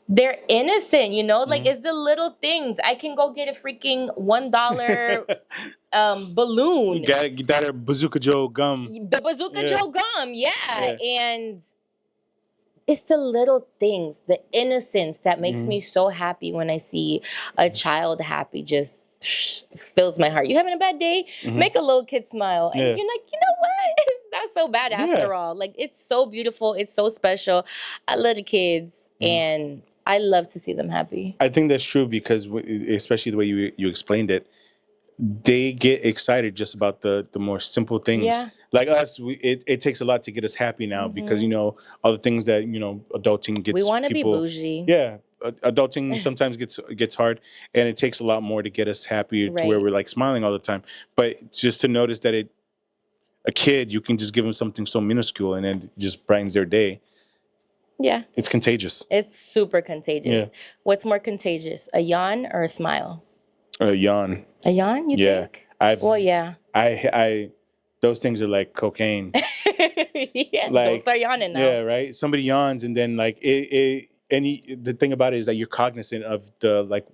they're innocent, you know? Like it's the little things. I can go get a freaking $1 balloon. You got a Bazooka Joe gum. The Bazooka Joe gum, yeah. And it's the little things, the innocence that makes me so happy when I see a child happy. Just fills my heart. You having a bad day? Make a little kid smile. And you're like, you know what? It's not so bad after all. Like, it's so beautiful. It's so special. I love the kids. And I love to see them happy. I think that's true because, especially the way you explained it, they get excited just about the more simple things. Yeah. Like us, it takes a lot to get us happy now because, you know, all the things that, you know, adulting gets. We want to be bougie. Yeah. Adulting sometimes gets hard, and it takes a lot more to get us happy to where we're like smiling all the time. But just to notice that a kid, you can just give them something so minuscule and it just brightens their day. Yeah. It's contagious. It's super contagious. Yeah. What's more contagious, a yawn or a smile? A yawn. A yawn, you think? Well, yeah. I those things are like cocaine. Yeah, like, don't start yawning now. Yeah, right? Somebody yawns and then like the thing about it is that you're cognizant of the like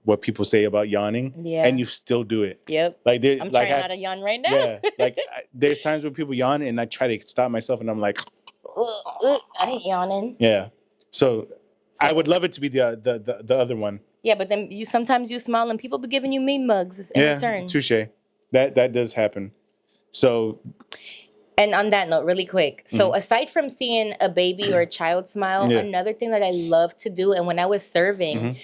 what people say about yawning, and you still do it. Yep. Like I'm trying not to yawn right now. Yeah, like there's times when people yawn and I try to stop myself and I'm like, I ain't yawning. Yeah. So I would love it to be the other one. Yeah, but then sometimes you smile and people be giving you mean mugs in return. Touche. That does happen. So. And on that note, really quick. So aside from seeing a baby or a child smile, another thing that I love to do, and when I was serving,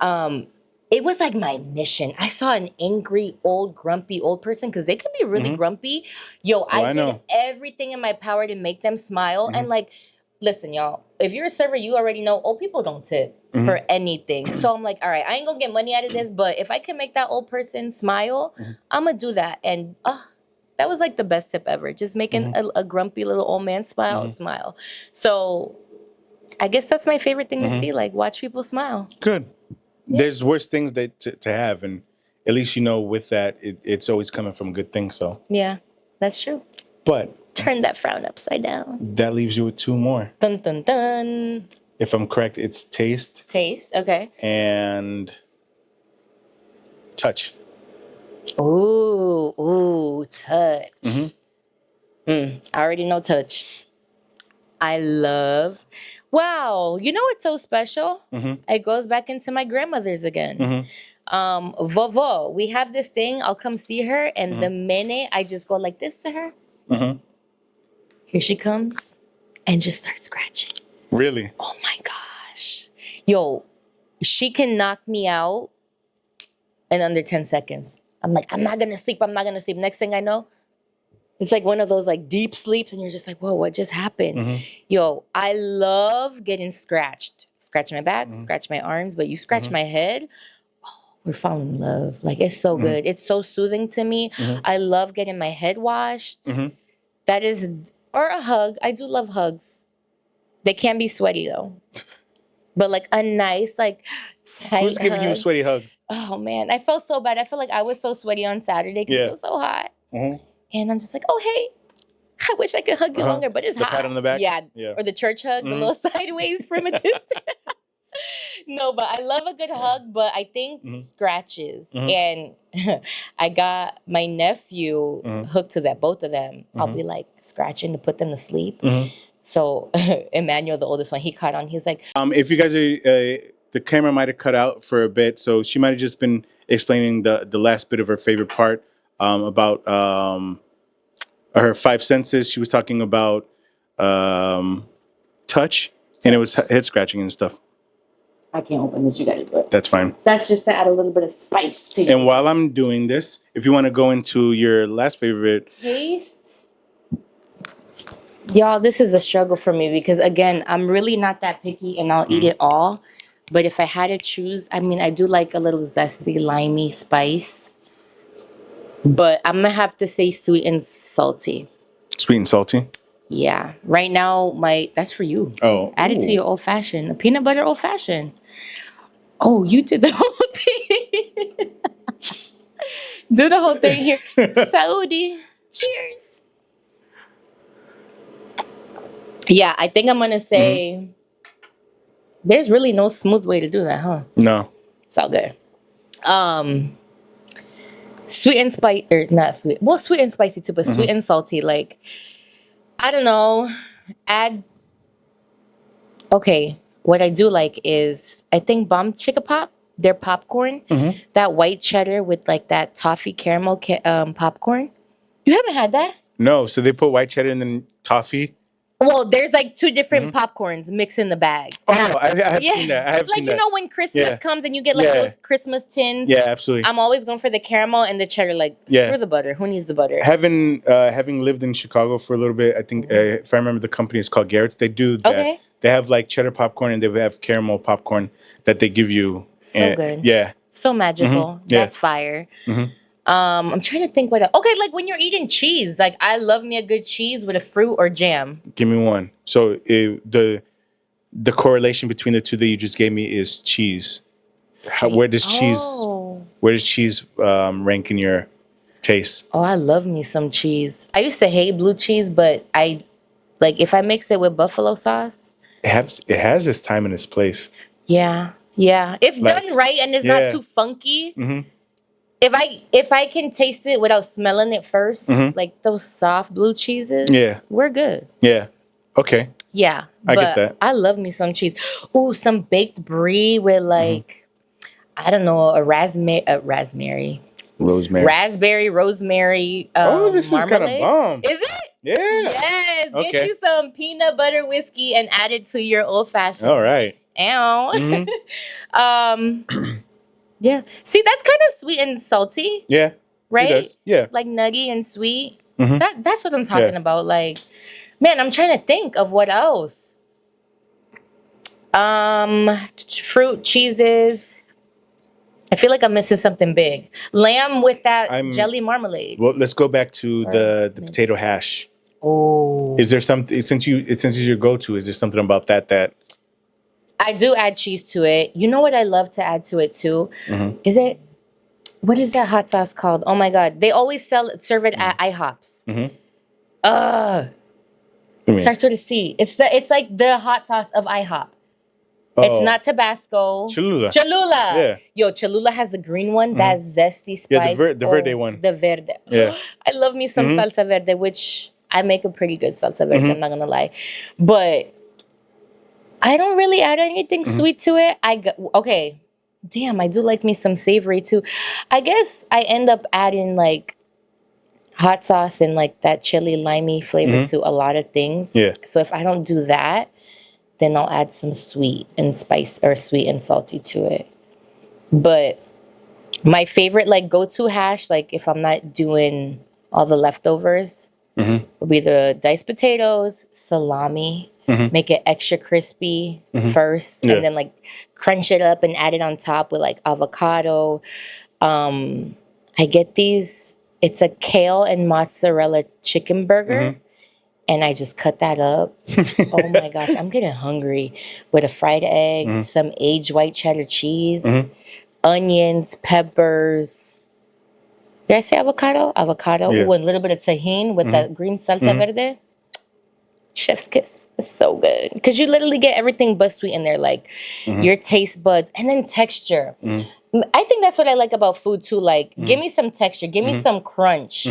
it was like my mission. I saw an angry, grumpy old person because they can be really grumpy. I did everything in my power to make them smile. And like, listen, y'all, if you're a server, you already know old people don't tip for anything. So I'm like, all right, I ain't gonna get money out of this, but if I can make that old person smile, I'm gonna do that. And that was like the best tip ever. Just making a grumpy little old man smile. So I guess that's my favorite thing to see, like watch people smile. Good. Yeah. There's worse things to have, and at least you know with that, it's always coming from good things. So yeah, that's true. But turn that frown upside down. That leaves you with two more. Dun dun dun. If I'm correct, it's taste. Taste, okay. And touch. Ooh, touch. I already know touch. I love. Wow, you know what's so special? It goes back into my grandmother's again. Vovo, we have this thing. I'll come see her, and the minute I just go like this to her, here she comes, and just start scratching. Really? Oh my gosh. Yo, she can knock me out in under 10 seconds. I'm like, I'm not gonna sleep. Next thing I know, it's like one of those like deep sleeps and you're just like, whoa, what just happened? Yo, I love getting scratched. Scratch my back, scratch my arms, but you scratch my head, we're falling in love. Like, it's so good. It's so soothing to me. I love getting my head washed. That is, or a hug. I do love hugs. They can be sweaty though. But like a nice, like, who's giving you sweaty hugs? Oh man, I felt so bad. I feel like I was so sweaty on Saturday because it was so hot. And I'm just like, oh hey, I wish I could hug you longer, but it's hot. The pat on the back? Yeah. Or the church hug, the little sideways from a distance. No, but I love a good hug, but I think scratches. And I got my nephew hooked to that, both of them. I'll be like scratching to put them to sleep. So Emmanuel, the oldest one, he caught on. He was like, if you guys are, the camera might have cut out for a bit, so she might have just been explaining the last bit of her favorite part about her five senses. She was talking about touch, and it was head scratching and stuff. I can't open this, you guys. But that's fine. That's just to add a little bit of spice to it. And while I'm doing this, if you want to go into your last favorite. Taste. Y'all, this is a struggle for me because, again, I'm really not that picky and I'll eat it all. But if I had to choose, I mean, I do like a little zesty, limey spice. But I'm going to have to say sweet and salty. Sweet and salty? Yeah. Right now, that's for you. Oh. Add it to your old fashioned. A peanut butter old fashioned. Oh, you did the whole thing. Do the whole thing here. Saudi. Cheers. Yeah, I think I'm gonna say there's really no smooth way to do that, huh? No. It's all good. Sweet and spicy, or not sweet. Well, sweet and spicy too, but sweet and salty. Like, I don't know. Add. Okay, what I do like is I think Bomb Chicka Pop. Their popcorn, that white cheddar with like that toffee caramel popcorn. You haven't had that? No. So they put white cheddar and then toffee. Well, there's like two different popcorns mixed in the bag. Oh, I have seen that. I have like seen you that. know when Christmas comes and you get like those Christmas tins. Yeah, absolutely. I'm always going for the caramel and the cheddar. Like screw the butter. Who needs the butter? Having lived in Chicago for a little bit, I think if I remember, the company is called Garrett's. They do that. Okay. They have like cheddar popcorn and they have caramel popcorn that they give you. So good. Yeah. So magical. Yeah. That's fire. I'm trying to think what else. Okay, like when you're eating cheese, like I love me a good cheese with a fruit or jam. Give me one. So the correlation between the two that you just gave me is cheese. Where does cheese rank in your taste? Oh, I love me some cheese. I used to hate blue cheese, but I like if I mix it with buffalo sauce. It has its time and its place. Yeah. If done right and it's not too funky. If I can taste it without smelling it first, like those soft blue cheeses, we're good. Yeah. Okay. Yeah. I get that. I love me some cheese. Ooh, some baked brie with like, I don't know, a raspberry, rosemary. This marmalade. is kind of bomb. Is it? Yeah. Yes. Okay. Get you some peanut butter whiskey and add it to your old fashioned. All right. Ow. Yeah. See, that's kind of sweet and salty. Yeah. Right? It does. Yeah. Like nutty and sweet. That's what I'm talking about. Like, man, I'm trying to think of what else. Fruit, cheeses. I feel like I'm missing something big. Lamb with that jelly marmalade. Well, let's go back to the potato hash. Oh. Is there something since it's your go-to? Is there something about that? I do add cheese to it. You know what I love to add to it too? Is it? What is that hot sauce called? Oh my god! They always serve it at IHOPs. It starts with a C. It's like the hot sauce of IHOP. It's not Tabasco. Cholula. Yeah. Yo, Cholula has a green one. That zesty spice. Yeah, the verde one. The verde. Yeah. I love me some salsa verde, which I make a pretty good salsa verde. I'm not gonna lie, but I don't really add anything sweet to it. Okay. Damn, I do like me some savory too. I guess I end up adding like hot sauce and like that chili limey flavor to a lot of things. Yeah. So if I don't do that, then I'll add some sweet and spice or sweet and salty to it. But my favorite like go-to hash, like if I'm not doing all the leftovers, would be the diced potatoes, salami, make it extra crispy first, and then like crunch it up and add it on top with like avocado. I get these, it's a kale and mozzarella chicken burger. And I just cut that up. Oh my gosh, I'm getting hungry. With a fried egg, some aged white cheddar cheese, onions, peppers. Did I say avocado? Avocado. Yeah. Ooh, and a little bit of tahini with that green salsa verde. Chef's kiss. It's so good. Because you literally get everything but sweet in there. Like your taste buds. And then texture. I think that's what I like about food too. Like, give me some texture. Give me some crunch.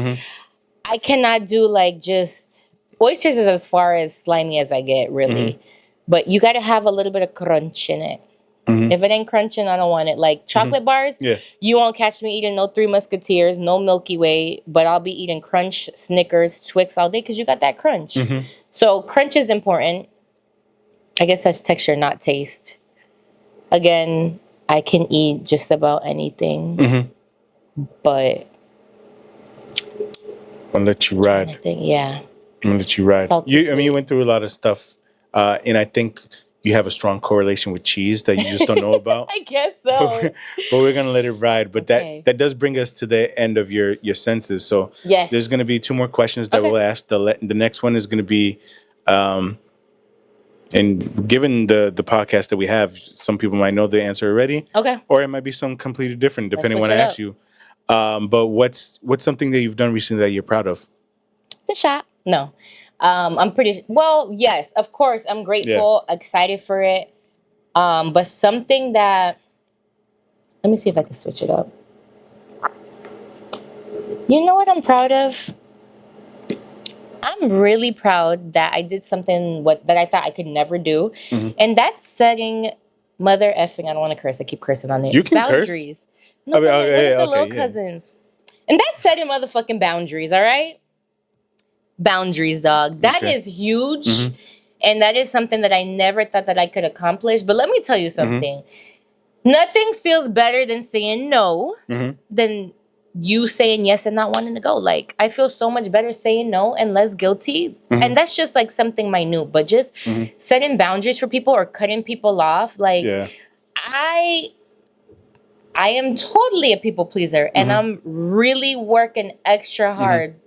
I cannot do like just... Oysters is as far as slimy as I get, really. But you got to have a little bit of crunch in it. If it ain't crunching, I don't want it. Like chocolate bars, you won't catch me eating no Three Musketeers, no Milky Way, but I'll be eating Crunch, Snickers, Twix all day because you got that crunch. So crunch is important. I guess that's texture, not taste. Again, I can eat just about anything. But... I'll let you ride. I'm gonna let you ride. You went through a lot of stuff, and I think you have a strong correlation with cheese that you just don't know about. I guess so. But we're gonna let it ride. But that does bring us to the end of your senses. So there's gonna be two more questions that we'll ask. The next one is gonna be, And given the podcast that we have, some people might know the answer already. Okay. Or it might be some completely different, depending on what I ask you. But what's something that you've done recently that you're proud of? The shop. No. I'm pretty well, yes, of course. I'm grateful, excited for it. But something that, let me see if I can switch it up. You know what I'm proud of? I'm really proud that I did something that I thought I could never do. And that's setting mother effing, I don't want to curse, I keep cursing on it. You can boundaries. curse? No, the little cousins. And that's setting motherfucking boundaries, all right? Boundaries, dog. That is huge. And that is something that I never thought that I could accomplish. But let me tell you something. Nothing feels better than saying no than you saying yes and not wanting to go. Like, I feel so much better saying no and less guilty. And that's just like something minute. But just setting boundaries for people or cutting people off. Like, I am totally a people pleaser. And I'm really working extra hard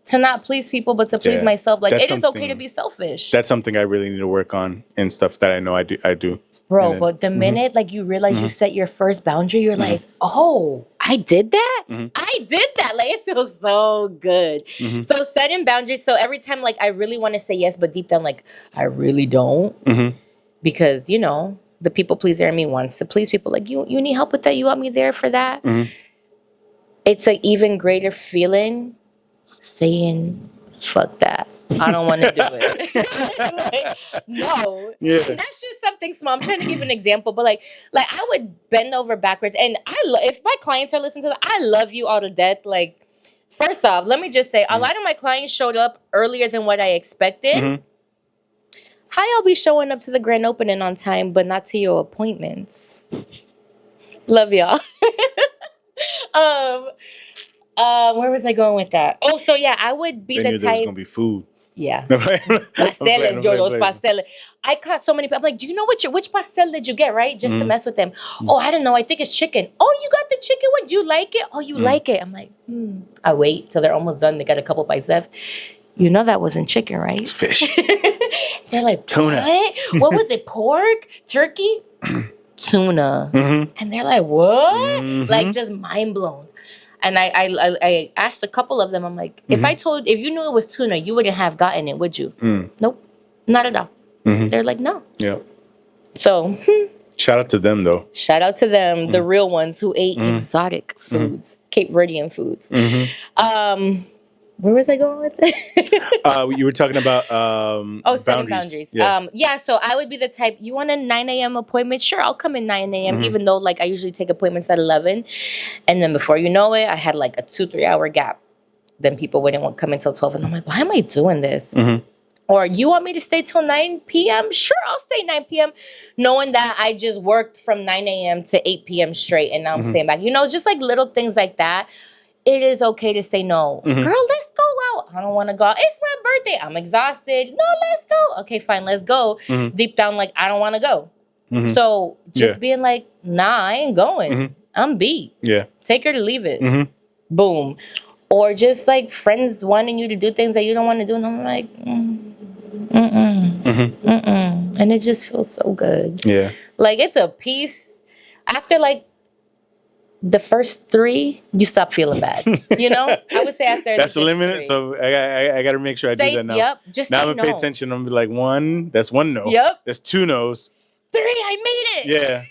to not please people, but to please myself. Like, it is okay to be selfish. That's something I really need to work on and stuff that I know I do. Bro, but the minute like you realize you set your first boundary, you're like, oh, I did that? I did that. Like, it feels so good. So setting boundaries. So every time like I really want to say yes, but deep down, like, I really don't. Because, you know, the people pleaser in me wants to please people. Like, you need help with that? You want me there for that? It's an even greater feeling saying, fuck that. I don't want to do it. Like, no. Yeah. And that's just something small. I'm trying to give an example, but like I would bend over backwards. And if my clients are listening to that, I love you all to death. Like, first off, let me just say, a lot of my clients showed up earlier than what I expected. How y'all be showing up to the grand opening on time, but not to your appointments? Love y'all. Where was I going with that? Oh, so yeah, I would be the type. There was gonna be food. Yeah. Pasteles, yo, those pasteles. I caught so many people. I'm like, do you know which pastel did you get, right? Just to mess with them. Oh, I don't know. I think it's chicken. Oh, you got the chicken one? Do you like it? Oh, you like it? I'm like, I wait till they're almost done. They got a couple bites left. You know that wasn't chicken, right? It's fish. They're like, tuna. What was it? Pork? Turkey? Tuna. And they're like, what? Like, just mind blown. And I asked a couple of them, I'm like, if you knew it was tuna, you wouldn't have gotten it, would you? Nope, not at all. They're like, no. Yeah. So. Shout out to them, though. Shout out to them, the real ones who ate exotic foods, Cape Verdean foods. Where was I going with it? You were talking about setting boundaries. Yeah, so I would be the type, you want a 9 a.m. appointment? Sure, I'll come in 9 a.m., even though like I usually take appointments at 11. And then before you know it, I had like a 2-3 hour gap. Then people wouldn't come until 12. And I'm like, why am I doing this? Or you want me to stay till 9 p.m.? Sure, I'll stay 9 p.m. Knowing that I just worked from 9 a.m. to 8 p.m. straight. And now I'm staying back. You know, just like little things like that. It is okay to say no. Girl, let's go out. I don't want to go out. It's my birthday. I'm exhausted. No, let's go. Okay, fine, let's go. Deep down, like, I don't want to go. So just being like, nah, I ain't going. I'm beat. Yeah. Take her to leave it. Boom. Or just like friends wanting you to do things that you don't want to do. And I'm like, and it just feels so good. Yeah. Like, it's a peace. After like the first 3, you stop feeling bad. You know? I would say after that's the limit. 3. So I got to make sure I do that now. Yep. Just now I'm going to pay attention. I'm going to be like, 1, that's 1 no. Yep. That's 2 no's. 3, I made it. Yeah.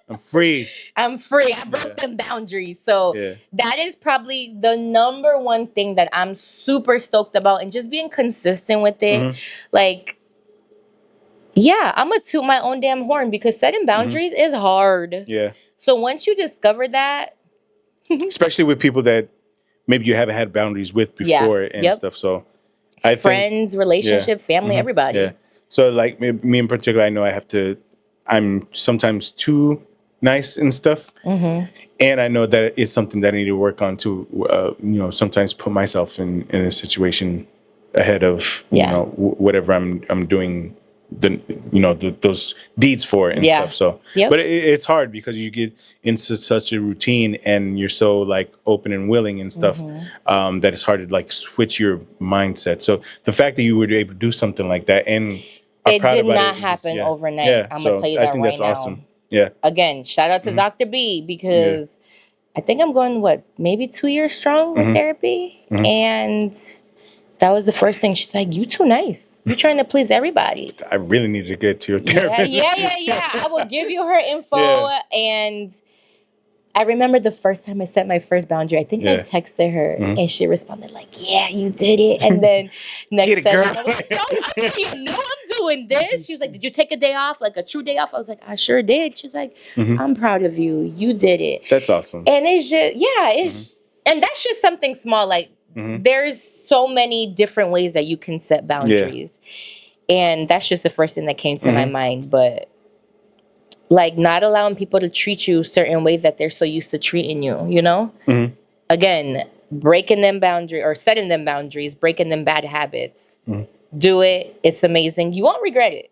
I'm free. I'm free. I broke them boundaries. So that is probably the number one thing that I'm super stoked about, and just being consistent with it. Like, yeah, I'm going to toot my own damn horn, because setting boundaries is hard. Yeah. So once you discover that. Especially with people that maybe you haven't had boundaries with before and stuff. So I think. Friends, relationship, family, everybody. Yeah. So like me in particular, I know I'm sometimes too nice and stuff. And I know that it's something that I need to work on to, sometimes put myself in a situation ahead of, whatever I'm doing those deeds for and stuff. So, but it's hard because you get into such a routine and you're so like open and willing and stuff that it's hard to like switch your mindset. So the fact that you were able to do something like that and are It proud did about not it. happen Yeah. overnight. Yeah. I'm gonna So tell you I that think right that's awesome. now. Yeah. Again, shout out to Dr. B because I think I'm going maybe 2 years strong with therapy, and that was the first thing. She's like, "You too nice. You trying to please everybody." I really need to get to your Yeah, therapist. yeah. I will give you her info. Yeah. And I remember the first time I set my first boundary. I think I texted her and she responded like, "Yeah, you did it." And then next Get it, session, girl. I was like, "No, you know I'm doing this." She was like, "Did you take a day off, like a true day off?" I was like, "I sure did." She was like, "I'm proud of you. You did it." That's awesome. And it's just, it's, and that's just something small. Like, there's so many different ways that you can set boundaries. And that's just the first thing that came to my mind. But like not allowing people to treat you certain ways that they're so used to treating you, you know? Again, breaking them boundaries or setting them boundaries, breaking them bad habits. Do it. It's amazing. You won't regret it.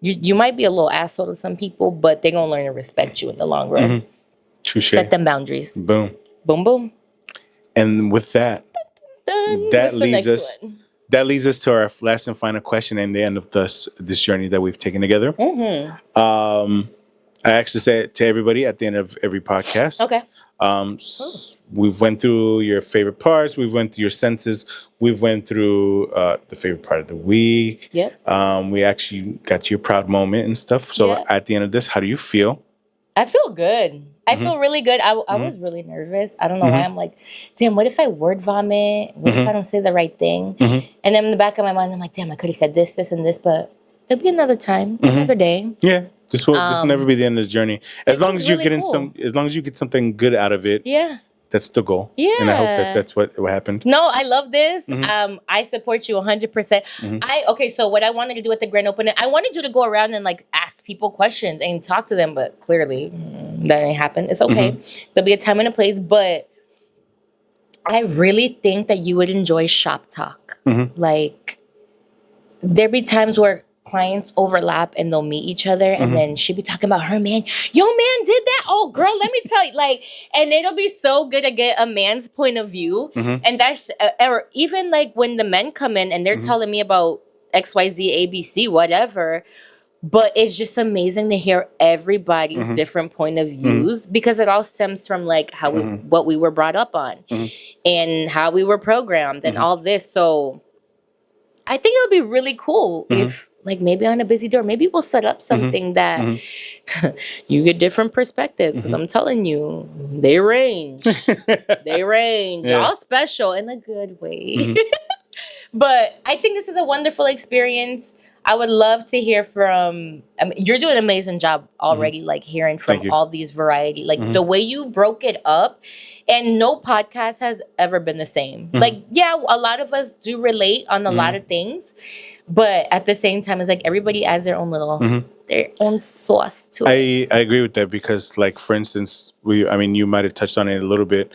You might be a little asshole to some people, but they're going to learn to respect you in the long run. Touché. Set them boundaries. Boom. Boom, boom. And with that, that leads us one? that leads us to our last and final question and the end of this journey that we've taken together. I actually say it to everybody at the end of every podcast. Okay. We've went through your favorite parts. We've went through your senses. We've went through the favorite part of the week. Yep. We actually got to your proud moment and stuff. So at the end of this, how do you feel? I feel good. I feel really good. I was really nervous. I don't know why. I'm like, damn, what if I word vomit? What if I don't say the right thing? And then in the back of my mind, I'm like, damn, I could have said this, this, and this, but there'll be another time, another day. Yeah. This will never be the end of the journey. As long as you really get as long as you get something good out of it. Yeah. That's the goal. Yeah. And I hope that that's what happened. No, I love this. I support you 100%. Okay, so what I wanted to do at the grand opening, I wanted you to go around and like ask people questions and talk to them, but clearly that didn't happen. It's okay. There'll be a time and a place, but I really think that you would enjoy shop talk. Like there'd be times where clients overlap and they'll meet each other and then she'll be talking about her man. Your man did that? Oh, girl, let me tell you. Like, and it'll be so good to get a man's point of view. And that's, or even like when the men come in and they're telling me about XYZ, ABC, whatever. But it's just amazing to hear everybody's different point of views because it all stems from like how what we were brought up on and how we were programmed and all this. So I think it would be really cool if like maybe on a busy door, maybe we'll set up something that you get different perspectives. Because I'm telling you, they range. They range. Yeah. All special in a good way. But I think this is a wonderful experience. I would love to hear from, I mean, you're doing an amazing job already, like hearing from all these variety, like the way you broke it up. And no podcast has ever been the same. Like, yeah, a lot of us do relate on a lot of things. But at the same time, it's like everybody adds their own little, their own sauce to it. I agree with that because, like, for instance, you might have touched on it a little bit,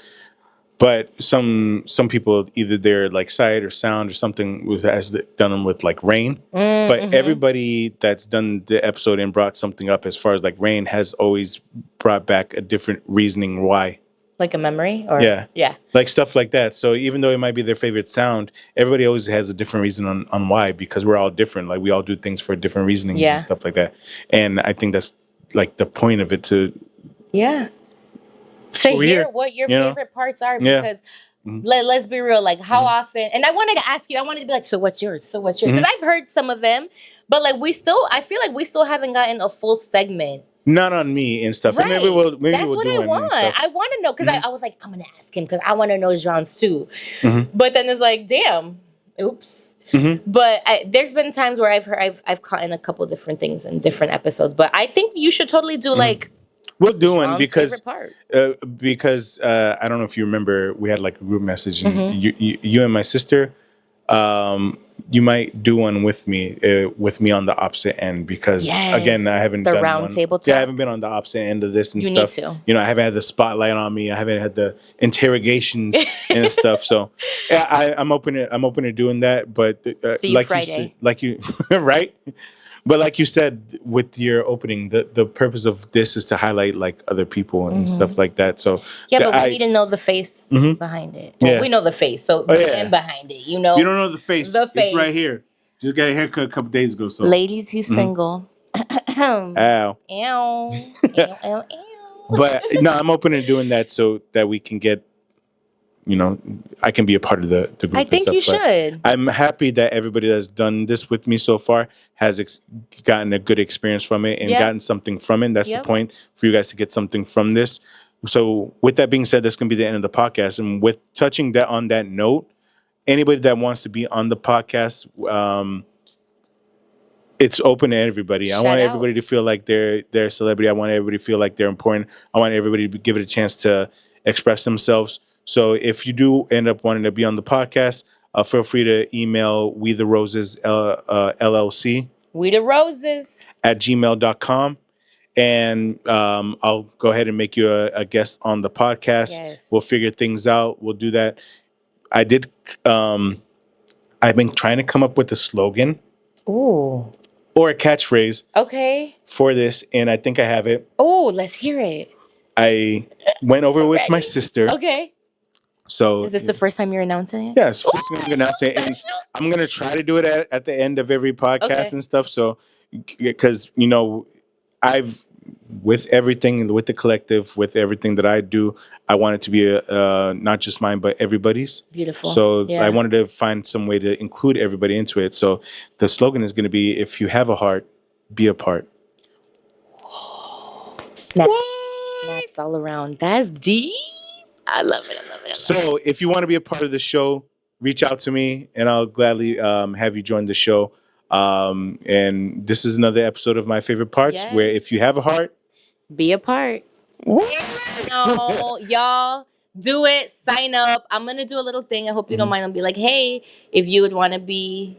but some people, either they're like sight or sound or something has done them with like rain. But everybody that's done the episode and brought something up as far as like rain has always brought back a different reasoning why. Like a memory? Or yeah. Like stuff like that. So even though it might be their favorite sound, everybody always has a different reason on why, because we're all different. Like we all do things for different reasonings and stuff like that. And I think that's like the point of it to hear what your favorite parts are, because let's be real, like how often, and I wanted to ask you, I wanted to be like, so what's yours? Because I've heard some of them, but like I feel like we still haven't gotten a full segment. Not on me and stuff. Right. Maybe we'll That's do what I want. I want to know, because I was like, I'm going to ask him because I want to know genres too. But then it's like, damn, oops. But there's been times where I've caught in a couple different things in different episodes. But I think you should totally do like we'll do one because part. I don't know if you remember, we had like a group message and you and my sister, you might do one with me on the opposite end because again, I haven't done the round table talk. Yeah, I haven't been on the opposite end of this and stuff. Need to. You know, I haven't had the spotlight on me. I haven't had the interrogations and stuff. So yeah, I'm open to doing that. But see you like Friday. you right. But like you said with your opening, the purpose of this is to highlight like other people and stuff like that. So but we need to know the face behind it. Well, we know the face, so the man behind it. You know, if you don't know the face, it's right here. Just got a haircut a couple days ago. So, Ladies, he's single. ow. Ew. Ew, ew, ew. But no, I'm open to doing that so that we can get, I can be a part of the group. I think you should. I'm happy that everybody that's done this with me so far has gotten a good experience from it and gotten something from it. That's the point, for you guys to get something from this. So with that being said, that's going to be the end of the podcast. And with touching that on that note, anybody that wants to be on the podcast, it's open to everybody. I want everybody to feel like they're a celebrity. I want everybody to feel like they're important. I want everybody to give it a chance to express themselves. So if you do end up wanting to be on the podcast, feel free to email We the Roses LLC. We the Roses at gmail.com. And I'll go ahead and make you a guest on the podcast. Yes. We'll figure things out. We'll do that. I've been trying to come up with a slogan. Ooh. Or a catchphrase. Okay. For this, and I think I have it. Oh, let's hear it. I went over with my sister. Okay. So is this the first time you're announcing it? Yes, first time I'm announcing it, and I'm gonna try to do it at the end of every podcast and stuff. So, because I've with everything with the collective, with everything that I do, I want it to be not just mine but everybody's. Beautiful. So I wanted to find some way to include everybody into it. So the slogan is going to be: if you have a heart, be a part. Snaps all around. That's deep. I love it. So if you want to be a part of the show, reach out to me and I'll gladly have you join the show. And this is another episode of My Favorite Parts, where if you have a heart, be a part. No, y'all do it. Sign up. I'm going to do a little thing. I hope you don't mind. I'll be like, hey, if you would want to be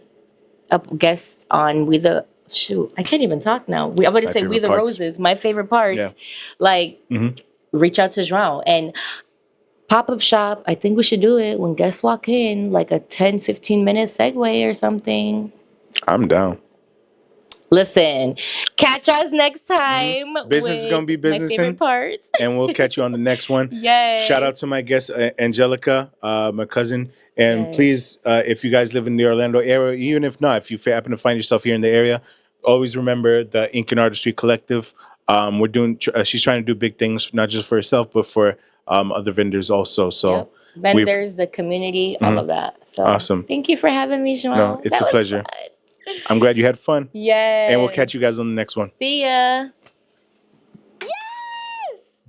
a guest on I can't even talk now. I'm about to say We the Roses, My Favorite Parts. Yeah. Like, reach out to João. And pop-up shop, I think we should do it when guests walk in, like a 10, 15-minute segue or something. I'm down. Listen, catch us next time. Business is going to be business. My favorite parts. And we'll catch you on the next one. Yes. Shout out to my guest, Angelica, my cousin. And please, if you guys live in the Orlando area, even if not, if you happen to find yourself here in the area, always remember the Ink Artistry Collective. She's trying to do big things, not just for herself, but for other vendors also. So vendors, the community, all of that. So awesome. Thank you for having me, João. No, it's a pleasure. Fun. I'm glad you had fun. Yes. And we'll catch you guys on the next one. See ya. Yes.